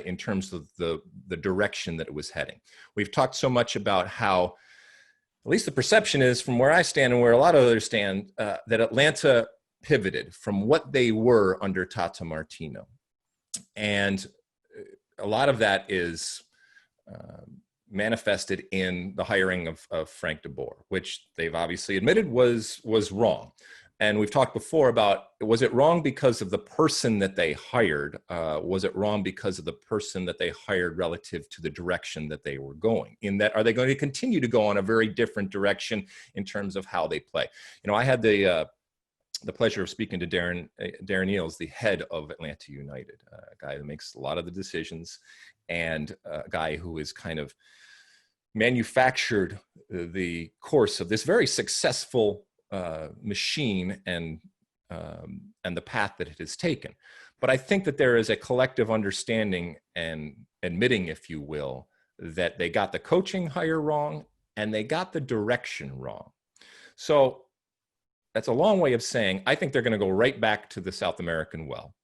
in terms of the direction that it was heading. We've talked so much about how, at least the perception is from where I stand and where a lot of others stand, that Atlanta pivoted from what they were under Tata Martino. And a lot of that is manifested in the hiring of Frank de Boer, which they've obviously admitted was wrong. And we've talked before about, was it wrong because of the person that they hired? Was it wrong because of the person that they hired relative to the direction that they were going? In that, are they going to continue to go on a very different direction in terms of how they play? I had the pleasure of speaking to Darren Eales, the head of Atlanta United, a guy that makes a lot of the decisions, and a guy who is kind of manufactured the course of this very successful machine and the path that it has taken. But I think that there is a collective understanding and admitting, if you will, that they got the coaching hire wrong and they got the direction wrong. So that's a long way of saying I think they're going to go right back to the South American well.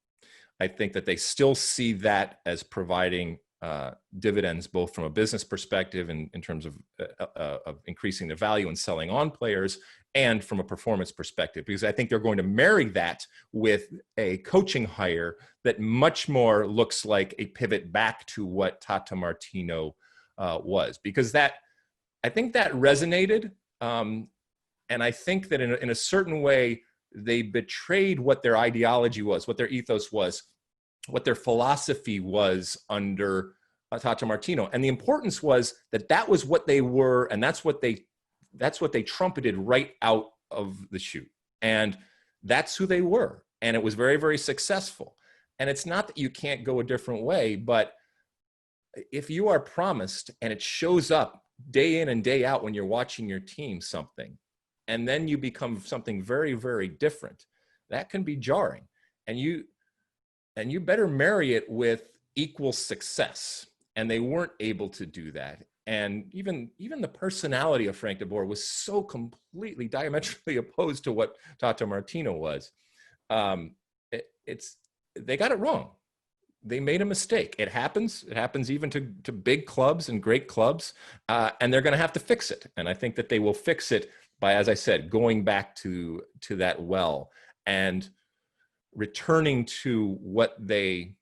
I think that they still see that as providing dividends, both from a business perspective in terms of increasing the value and selling on players, and from a performance perspective, because I think they're going to marry that with a coaching hire that much more looks like a pivot back to what Tata Martino was, because I think that resonated. And I think that in a certain way, they betrayed what their ideology was, what their ethos was, what their philosophy was under Tata Martino. And the importance was that was what they were, and that's what they trumpeted right out of the chute. And that's who they were. And it was very, very successful. And it's not that you can't go a different way, but if you are promised and it shows up day in and day out when you're watching your team something, and then you become something very, very different, that can be jarring. And you better marry it with equal success. And they weren't able to do that. And even the personality of Frank de Boer was so completely diametrically opposed to what Tata Martino was. They got it wrong. They made a mistake. It happens. It happens even to big clubs and great clubs. And they're going to have to fix it. And I think that they will fix it by, as I said, going back to that well. And returning to what they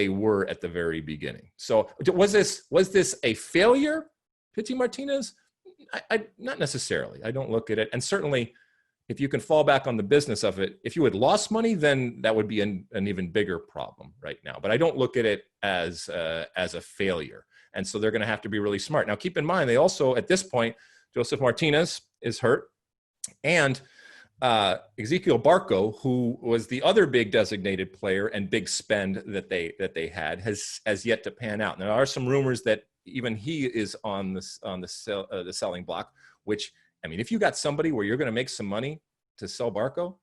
were at the very beginning. So was this a failure, Pity Martinez? I not necessarily. I don't look at it, and certainly, if you can fall back on the business of it, if you had lost money, then that would be an even bigger problem right now. But I don't look at it as a failure, and so they're going to have to be really smart. Now, keep in mind, they also at this point, Joseph Martinez is hurt, and Ezequiel Barco, who was the other big designated player and big spend that they had, has yet to pan out. Now, there are some rumors that even he is on the selling block. Which, I mean, if you got somebody where you're going to make some money to sell Barco,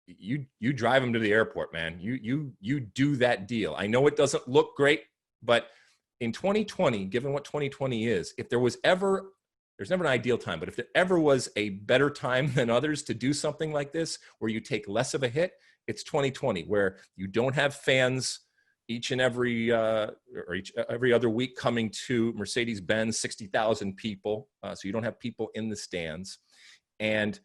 you drive him to the airport, man. You do that deal. I know it doesn't look great, but in 2020, given what 2020 is, if there's never an ideal time, but if there ever was a better time than others to do something like this, where you take less of a hit, it's 2020, where you don't have fans each and every other week coming to Mercedes-Benz, 60,000 people. So you don't have people in the stands. And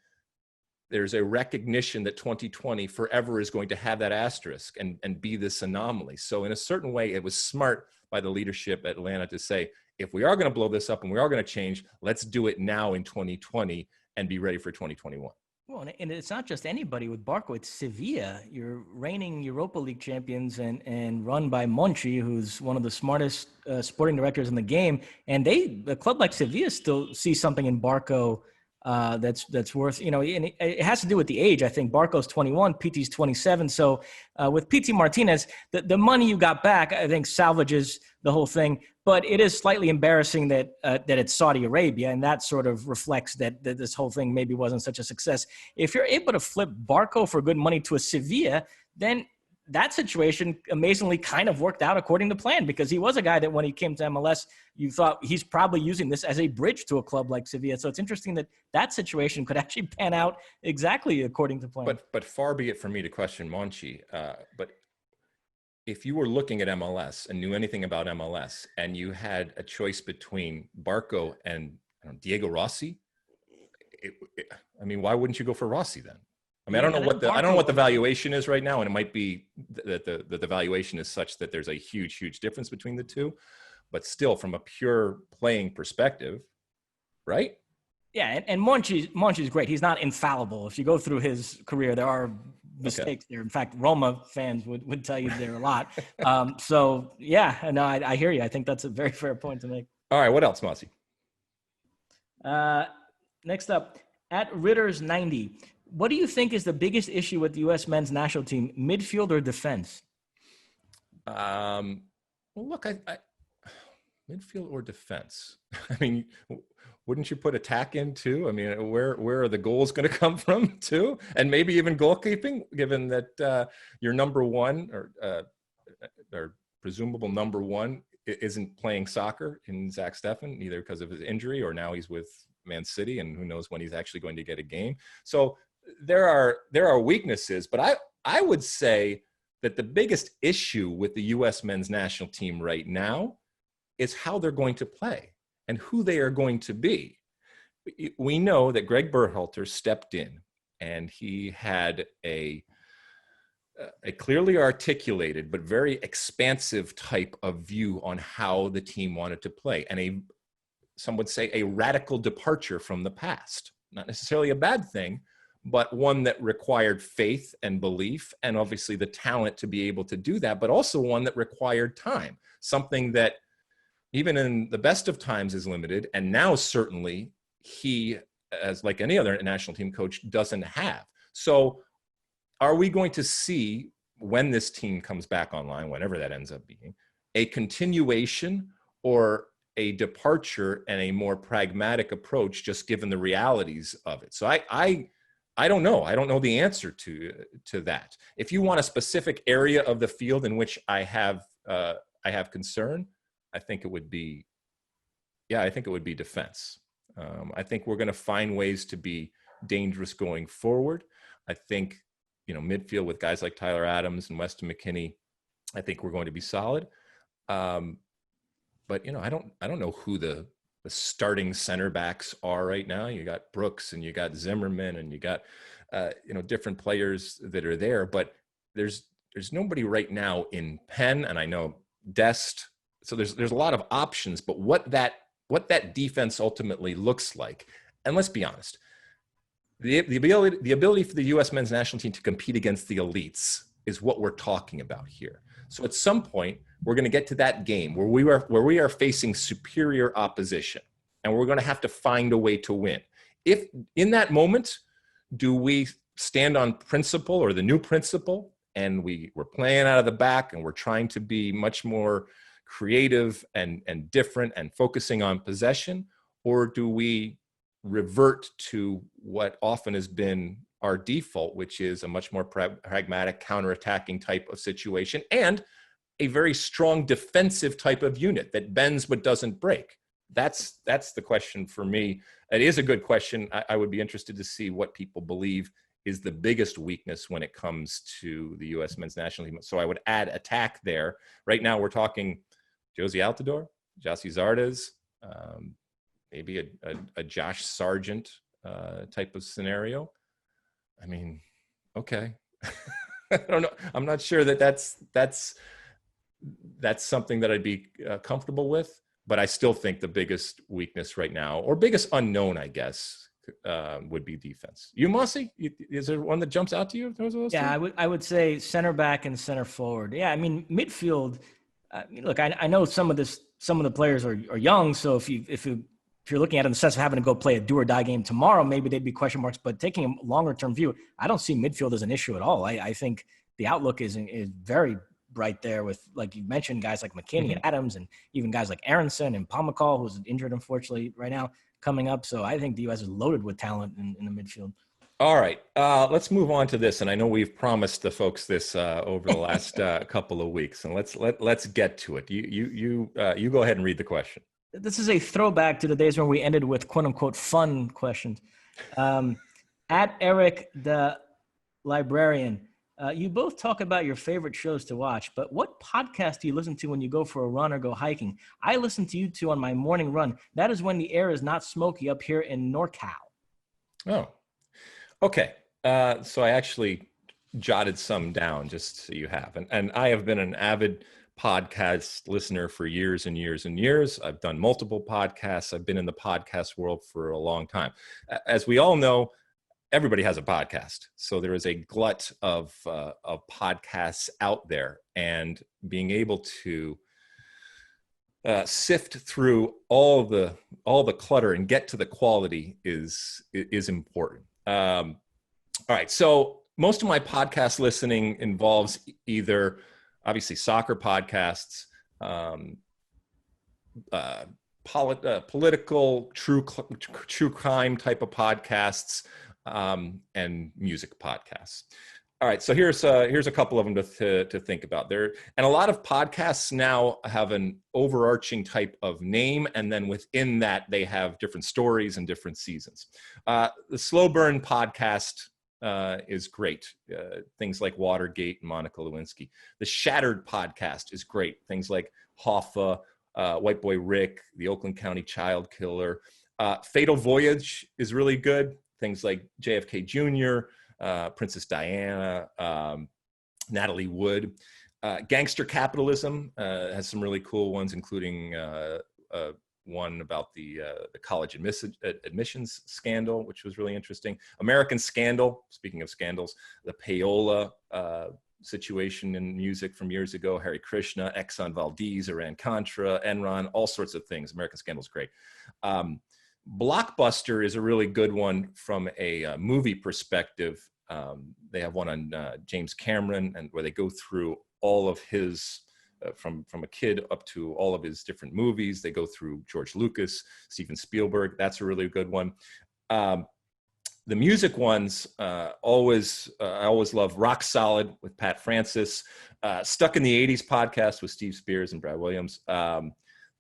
there's a recognition that 2020 forever is going to have that asterisk and be this anomaly. So in a certain way, it was smart by the leadership at Atlanta to say, if we are going to blow this up and we are going to change, let's do it now in 2020 and be ready for 2021. Well, and it's not just anybody with Barco. It's Sevilla, your reigning Europa League champions and run by Monchi, who's one of the smartest sporting directors in the game. And a club like Sevilla still sees something in Barco that's worth, and it has to do with the age. I think Barco's 21, PT's 27. So with PT Martinez, the money you got back, I think salvages the whole thing. But it is slightly embarrassing that it's Saudi Arabia, and that sort of reflects that this whole thing maybe wasn't such a success. If you're able to flip Barco for good money to a Sevilla, then that situation amazingly kind of worked out according to plan, because he was a guy that when he came to MLS, you thought he's probably using this as a bridge to a club like Sevilla. So it's interesting that situation could actually pan out exactly according to plan. But far be it from me to question Monchi. But if you were looking at MLS and knew anything about MLS, and you had a choice between Barco and Diego Rossi, why wouldn't you go for Rossi then? I mean, I don't know what the valuation is right now, and it might be that the valuation is such that there's a huge difference between the two, but still, from a pure playing perspective, right? Yeah, and Monchi's great. He's not infallible. If you go through his career, there are mistakes there. In fact, Roma fans would tell you there are a lot. So yeah, no, I hear you. I think that's a very fair point to make. All right, what else, Mosse? Next up, at Ritters90. What do you think is the biggest issue with the U.S. men's national team, midfield or defense? Well, look, I midfield or defense? I mean, wouldn't you put attack in too? I mean, where are the goals going to come from too? And maybe even goalkeeping, given that your number one or presumable number one isn't playing soccer in Zach Steffen, either because of his injury or now he's with Man City, and who knows when he's actually going to get a game. So there are weaknesses, but I would say that the biggest issue with the U.S. men's national team right now is how they're going to play and who they are going to be. We know that Greg Berhalter stepped in, and he had a clearly articulated but very expansive type of view on how the team wanted to play, and some would say a radical departure from the past. Not necessarily a bad thing, but one that required faith and belief, and obviously the talent to be able to do that, but also one that required time, something that even in the best of times is limited, and now certainly he, as like any other national team coach, doesn't have. So are we going to see, when this team comes back online, whenever that ends up being, a continuation or a departure and a more pragmatic approach, just given the realities of it? So I don't know. I don't know the answer to that. If you want a specific area of the field in which I have concern, I think it would be defense. I think we're going to find ways to be dangerous going forward. I think, midfield with guys like Tyler Adams and Weston McKennie, I think we're going to be solid. But I don't know who the starting center backs are right now. You got Brooks and you got Zimmerman and you got different players that are there, but there's nobody right now in pen, and I know Dest. So there's a lot of options, but what that defense ultimately looks like, and let's be honest, the ability for the U.S. men's national team to compete against the elites is what we're talking about here. So at some point, we're going to get to that game where we are facing superior opposition, and we're going to have to find a way to win. If in that moment, do we stand on principle or the new principle, and we're playing out of the back, and we're trying to be much more creative and different and focusing on possession, or do we revert to what often has been our default, which is a much more pragmatic counterattacking type of situation and a very strong defensive type of unit that bends but doesn't break? That's the question for me. It is a good question. I would be interested to see what people believe is the biggest weakness when it comes to the U.S. men's national team. So I would add attack there. Right now we're talking Josie Altidore, Jossie Zardes, maybe a Josh Sargent type of scenario. I mean, okay. I don't know. I'm not sure that's something that I'd be comfortable with, but I still think the biggest weakness right now, or biggest unknown, I guess, would be defense. You, Mosse, is there one that jumps out to you? Yeah, I would say center back and center forward. Yeah, I mean midfield. Look, I know some of the players are young, so if you're looking at it in the sense of having to go play a do or die game tomorrow, maybe they'd be question marks. But taking a longer term view, I don't see midfield as an issue at all. I think the outlook is very bright there with, like you mentioned, guys like McKinney and Adams, and even guys like Aronson and Pomacall, who's injured unfortunately right now, coming up. So I think the U.S. is loaded with talent in the midfield. All right, let's move on to this, and I know we've promised the folks this over the last couple of weeks, and let's get to it. You go ahead and read the question. This is a throwback to the days when we ended with "quote unquote" fun questions. At Eric the Librarian, you both talk about your favorite shows to watch, but what podcast do you listen to when you go for a run or go hiking? I listen to you two on my morning run. That is when the air is not smoky up here in NorCal. Oh. Okay, so I actually jotted some down just so you have. And I have been an avid podcast listener for years and years and years. I've done multiple podcasts. I've been in the podcast world for a long time. As we all know, everybody has a podcast. So there is a glut of podcasts out there. And being able to sift through all the clutter and get to the quality is important. All right. So most of my podcast listening involves either obviously soccer podcasts, political, true crime type of podcasts, and music podcasts. All right. So here's a couple of them to think about there. And a lot of podcasts now have an overarching type of name. And then within that, they have different stories and different seasons. The Slow Burn podcast is great. Things like Watergate and Monica Lewinsky. The Shattered podcast is great. Things like Hoffa, White Boy Rick, the Oakland County Child Killer. Fatal Voyage is really good. Things like JFK Jr., Princess Diana, Natalie Wood. Gangster Capitalism has some really cool ones, including one about the college admissions scandal, which was really interesting. American Scandal, speaking of scandals, the payola situation in music from years ago, Hare Krishna, Exxon Valdez, Iran-Contra, Enron, all sorts of things. American Scandal is great. Blockbuster is a really good one from a movie perspective. They have one on James Cameron, and where they go through all of his, from a kid up to all of his different movies. They go through George Lucas, Steven Spielberg. That's a really good one. The music ones, I always love Rock Solid with Pat Francis, Stuck in the 80s podcast with Steve Spears and Brad Williams, the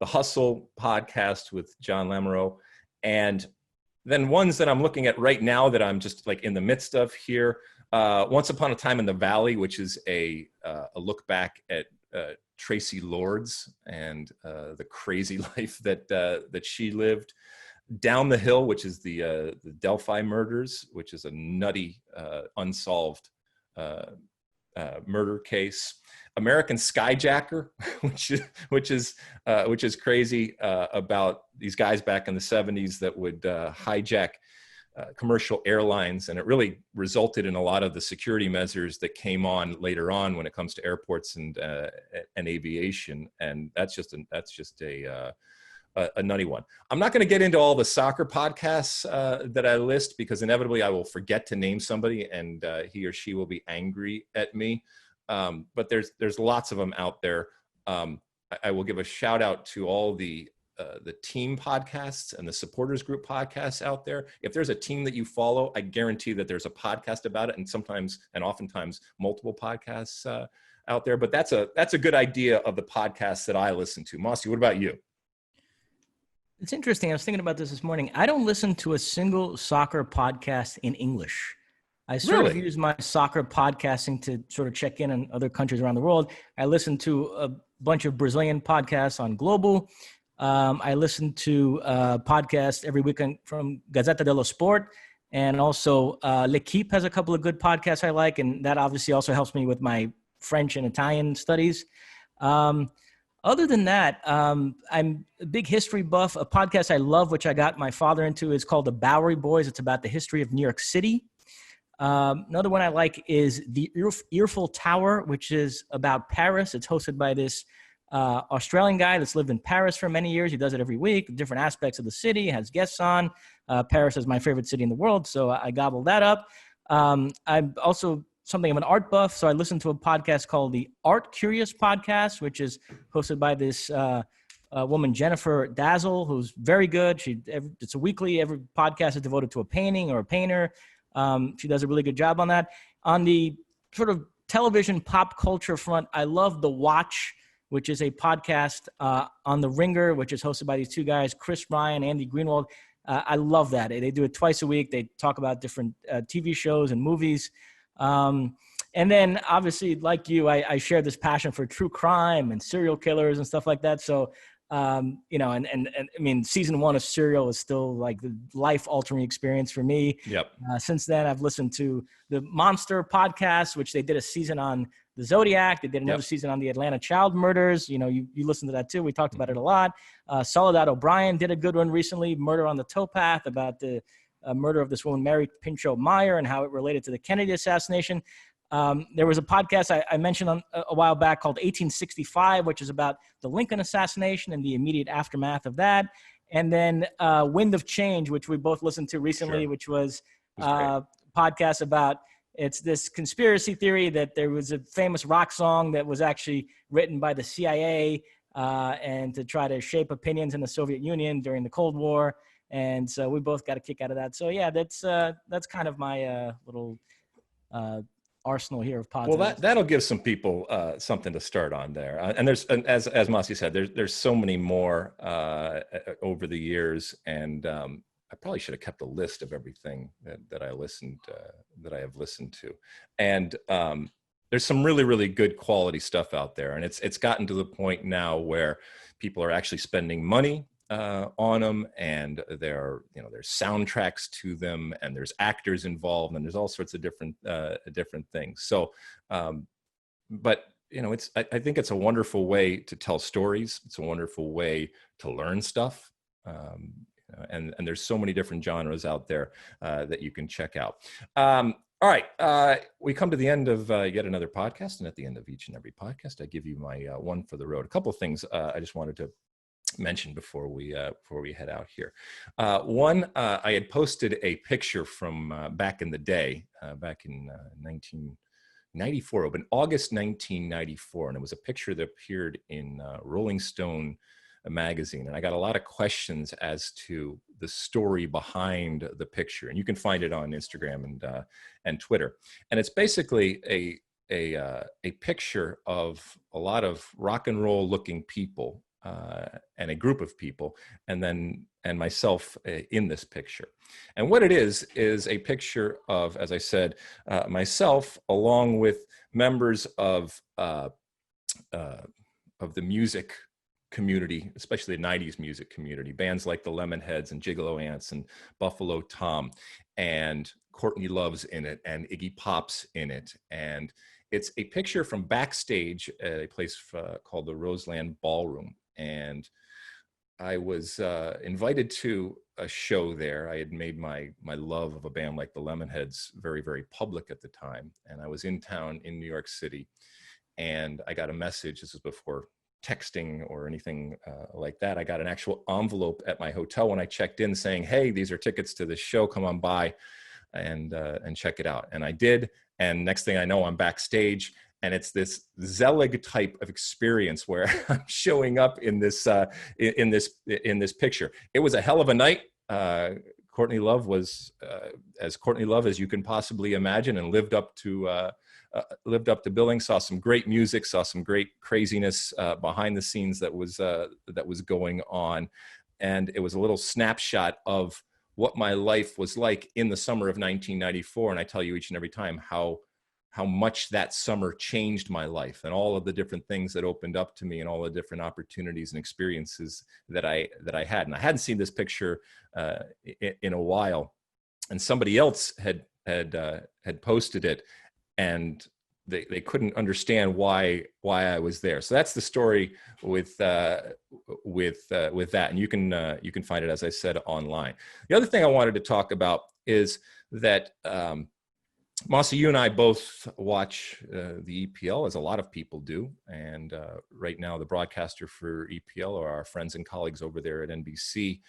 Hustle podcast with John Lamoureux, and then ones that I'm looking at right now that I'm just like in the midst of here. Once Upon a Time in the Valley, which is a look back at Tracy Lords and the crazy life that she lived. Down the Hill, which is the Delphi murders, which is a nutty unsolved murder case. American Skyjacker, which is crazy, about these guys back in the 70s that would hijack commercial airlines, and it really resulted in a lot of the security measures that came on later on when it comes to airports and aviation. And that's just a nutty one. I'm not going to get into all the soccer podcasts that I list, because inevitably I will forget to name somebody, and he or she will be angry at me. But there's lots of them out there. I will give a shout out to all the team podcasts and the supporters group podcasts out there. If there's a team that you follow, I guarantee that there's a podcast about it, and sometimes and oftentimes multiple podcasts out there. But that's a good idea of the podcasts that I listen to. Mosse, what about you? It's interesting. I was thinking about this morning. I don't listen to a single soccer podcast in English. I sort of use my soccer podcasting to sort of check in on other countries around the world. I listen to a bunch of Brazilian podcasts on Global. I listen to podcasts every weekend from Gazeta dello Sport. And also L'Equipe has a couple of good podcasts I like. And that obviously also helps me with my French and Italian studies. Other than that, I'm a big history buff. A podcast I love, which I got my father into, is called The Bowery Boys. It's about the history of New York City. Another one I like is The Eiffel Tower, which is about Paris. It's hosted by this Australian guy that's lived in Paris for many years. He does it every week, different aspects of the city, has guests on. Paris is my favorite city in the world, so I gobbled that up. I'm also something of an art buff, so I listen to a podcast called the Art Curious Podcast, which is hosted by this woman, Jennifer Dazzle, who's very good. It's a weekly, every podcast is devoted to a painting or a painter. She does a really good job on that. On the sort of television pop culture front, I love The Watch, which is a podcast on The Ringer, which is hosted by these two guys, Chris Ryan, Andy Greenwald. I love that. They do it twice a week. They talk about different TV shows and movies. And then obviously, like you, I share this passion for true crime and serial killers and stuff like that. So, and I mean, season 1 of Serial is still like the life-altering experience for me. Yep. Since then, I've listened to the Monster podcast, which they did a season on the Zodiac. They did another season on the Atlanta child murders. You listened to that too. We talked about it a lot. Soledad O'Brien did a good one recently, Murder on the Towpath, about the murder of this woman, Mary Pinchot Meyer, and how it related to the Kennedy assassination. There was a podcast I mentioned a while back called 1865, which is about the Lincoln assassination and the immediate aftermath of that. And then Wind of Change, which we both listened to recently, which was a podcast about, it's this conspiracy theory that there was a famous rock song that was actually written by the CIA and to try to shape opinions in the Soviet Union during the Cold War. And so we both got a kick out of that. So yeah, that's kind of my little arsenal here of podcasts. Well, that'll give some people something to start on there. And as Mosse said, there's so many more over the years, and I probably should have kept a list of everything that I have listened to. And there's some really, really good quality stuff out there, and it's gotten to the point now where people are actually spending money on them, and there's soundtracks to them, and there's actors involved, and there's all sorts of different things. So, but I think it's a wonderful way to tell stories. It's a wonderful way to learn stuff. And there's so many different genres out there that you can check out. All right, we come to the end of yet another podcast, and at the end of each and every podcast, I give you my one for the road. A couple of things I just wanted to mention before we head out here. One, I had posted a picture from back in the day, back in 1994, in August 1994, and it was a picture that appeared in Rolling Stone magazine, and I got a lot of questions as to the story behind the picture, and you can find it on Instagram and Twitter. And it's basically a picture of a lot of rock and roll looking people and a group of people, and myself in this picture. And what it is a picture of, as I said, myself along with members of the music community, especially the 90s music community, bands like the Lemonheads and Gigolo Ants and Buffalo Tom, and Courtney Love's in it, and Iggy Pop's in it, and It's a picture from backstage at a place called the Roseland Ballroom. And I was invited to a show there. I had made my love of a band like the Lemonheads very, very public at the time. And I was in town in New York City. And I got a message. This was before texting or anything like that. I got an actual envelope at my hotel when I checked in saying, hey, these are tickets to this show. Come on by and check it out. And I did. And next thing I know, I'm backstage. And it's this Zelig type of experience where I'm showing up in this picture. It was a hell of a night. Courtney Love was as Courtney Love as you can possibly imagine, and lived up to billing. Saw some great music, saw some great craziness behind the scenes that was going on, and it was a little snapshot of what my life was like in the summer of 1994. And I tell you each and every time how much that summer changed my life, and all of the different things that opened up to me, and all the different opportunities and experiences that I had. And I hadn't seen this picture in a while, and somebody else had posted it, and they couldn't understand why I was there. So that's the story with that, and you can find it, as I said, online. The other thing I wanted to talk about is that Mosse, you and I both watch the EPL, as a lot of people do. And right now, the broadcaster for EPL are our friends and colleagues over there at NBC.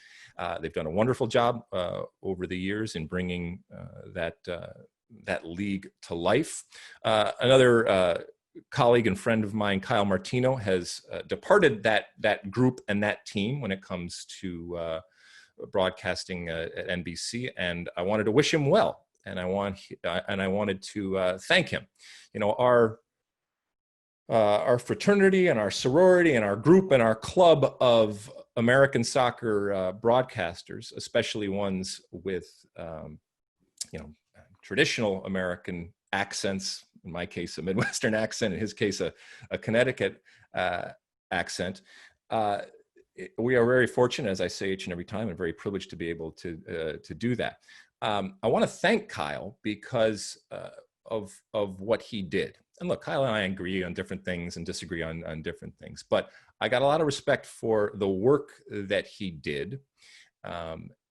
They've done a wonderful job over the years in bringing that league to life. Another colleague and friend of mine, Kyle Martino, has departed that group and that team when it comes to broadcasting at NBC. And I wanted to wish him well. And I wanted to thank him. You know, our fraternity and our sorority and our group and our club of American soccer broadcasters, especially ones with traditional American accents. In my case, a Midwestern accent. In his case, a Connecticut accent. We are very fortunate, as I say each and every time, and very privileged to be able to do that. I want to thank Kyle because of what he did. And look, Kyle and I agree on different things and disagree on different things, but I got a lot of respect for the work that he did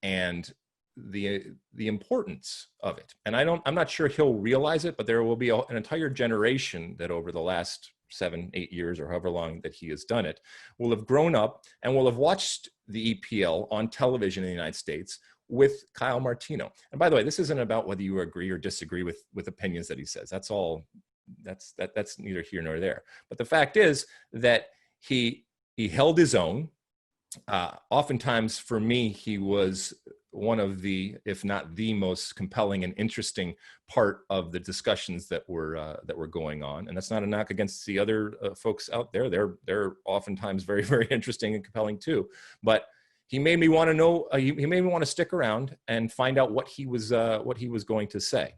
and the importance of it. And I'm not sure he'll realize it, but there will be an entire generation that over the last 7-8 years, or however long that he has done it, will have grown up and will have watched the EPL on television in the United States with Kyle Martino. And by the way, this isn't about whether you agree or disagree with opinions that he says. That's neither here nor there. But the fact is that he held his own. Oftentimes for me, he was one of the, if not the most compelling and interesting part of the discussions that were going on. And that's not a knock against the other folks out there. They're oftentimes very, very interesting and compelling too. But he made me want to know. He made me want to stick around and find out what he was going to say.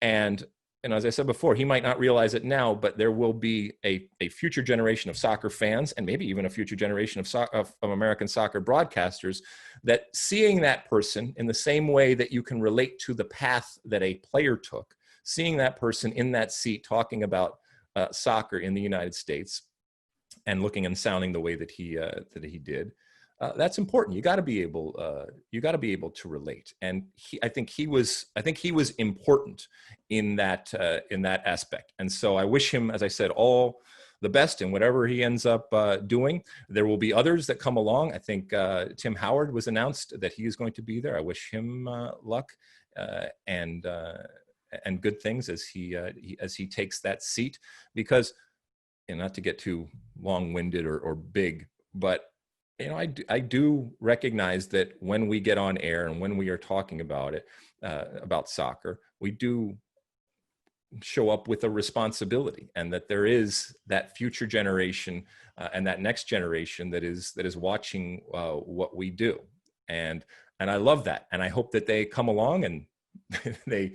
And as I said before, he might not realize it now, but there will be a future generation of soccer fans, and maybe even a future generation of American soccer broadcasters, that seeing that person in the same way that you can relate to the path that a player took, seeing that person in that seat talking about soccer in the United States, and looking and sounding the way that he did. That's important. You got to be able to relate, and I think he was important in that aspect. And so I wish him, as I said, all the best in whatever he ends up doing. There will be others that come along. I think Tim Howard was announced that he is going to be there. I wish him luck and good things as he takes that seat, because, not to get too long-winded or big, but I do recognize that when we get on air and when we are talking about it, about soccer, we do show up with a responsibility, and that there is that future generation and that next generation that is watching what we do, and I love that, and I hope that they come along and they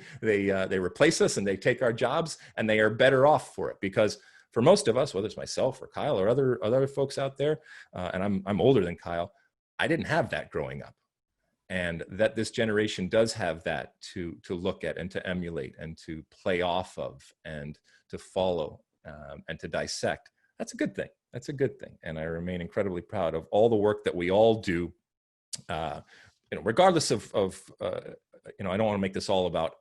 replace us and they take our jobs, and they are better off for it, because for most of us, whether it's myself or Kyle or other folks out there, and I'm older than Kyle, I didn't have that growing up. and that this generation does have that to look at and to emulate and to play off of and to follow and to dissect. That's a good thing. That's a good thing. And I remain incredibly proud of all the work that we all do, regardless of I don't want to make this all about,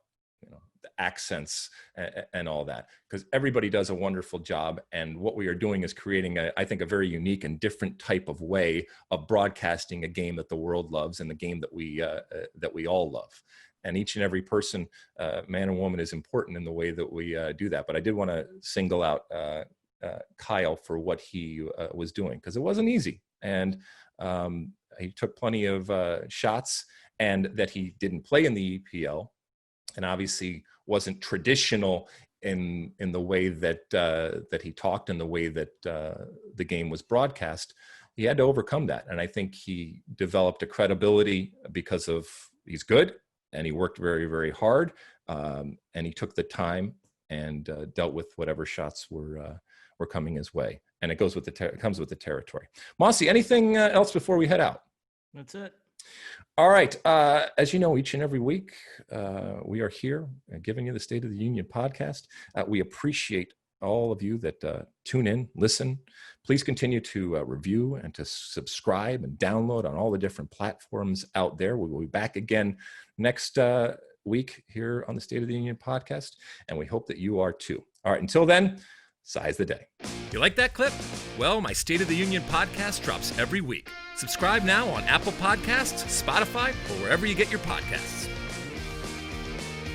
the accents and all that, because everybody does a wonderful job. And what we are doing is creating, I think, a very unique and different type of way of broadcasting a game that the world loves and the game that we all love. And each and every person, man and woman, is important in the way that we do that. But I did want to single out Kyle for what he was doing, because it wasn't easy. And he took plenty of shots, and that he didn't play in the EPL, and obviously wasn't traditional in the way that he talked and the way that the game was broadcast. He had to overcome that. And I think he developed a credibility because of he's good and he worked very, very hard. And he took the time and dealt with whatever shots were coming his way. And it goes with it comes with the territory. Mosse, anything else before we head out? That's it. All right. As you know, each and every week, we are here giving you the State of the Union podcast. We appreciate all of you that tune in, listen. Please continue to review and to subscribe and download on all the different platforms out there. We will be back again next week here on the State of the Union podcast, and we hope that you are too. All right. Until then, size the day. You like that clip? Well, my State of the Union podcast drops every week. Subscribe now on Apple Podcasts, Spotify, or wherever you get your podcasts.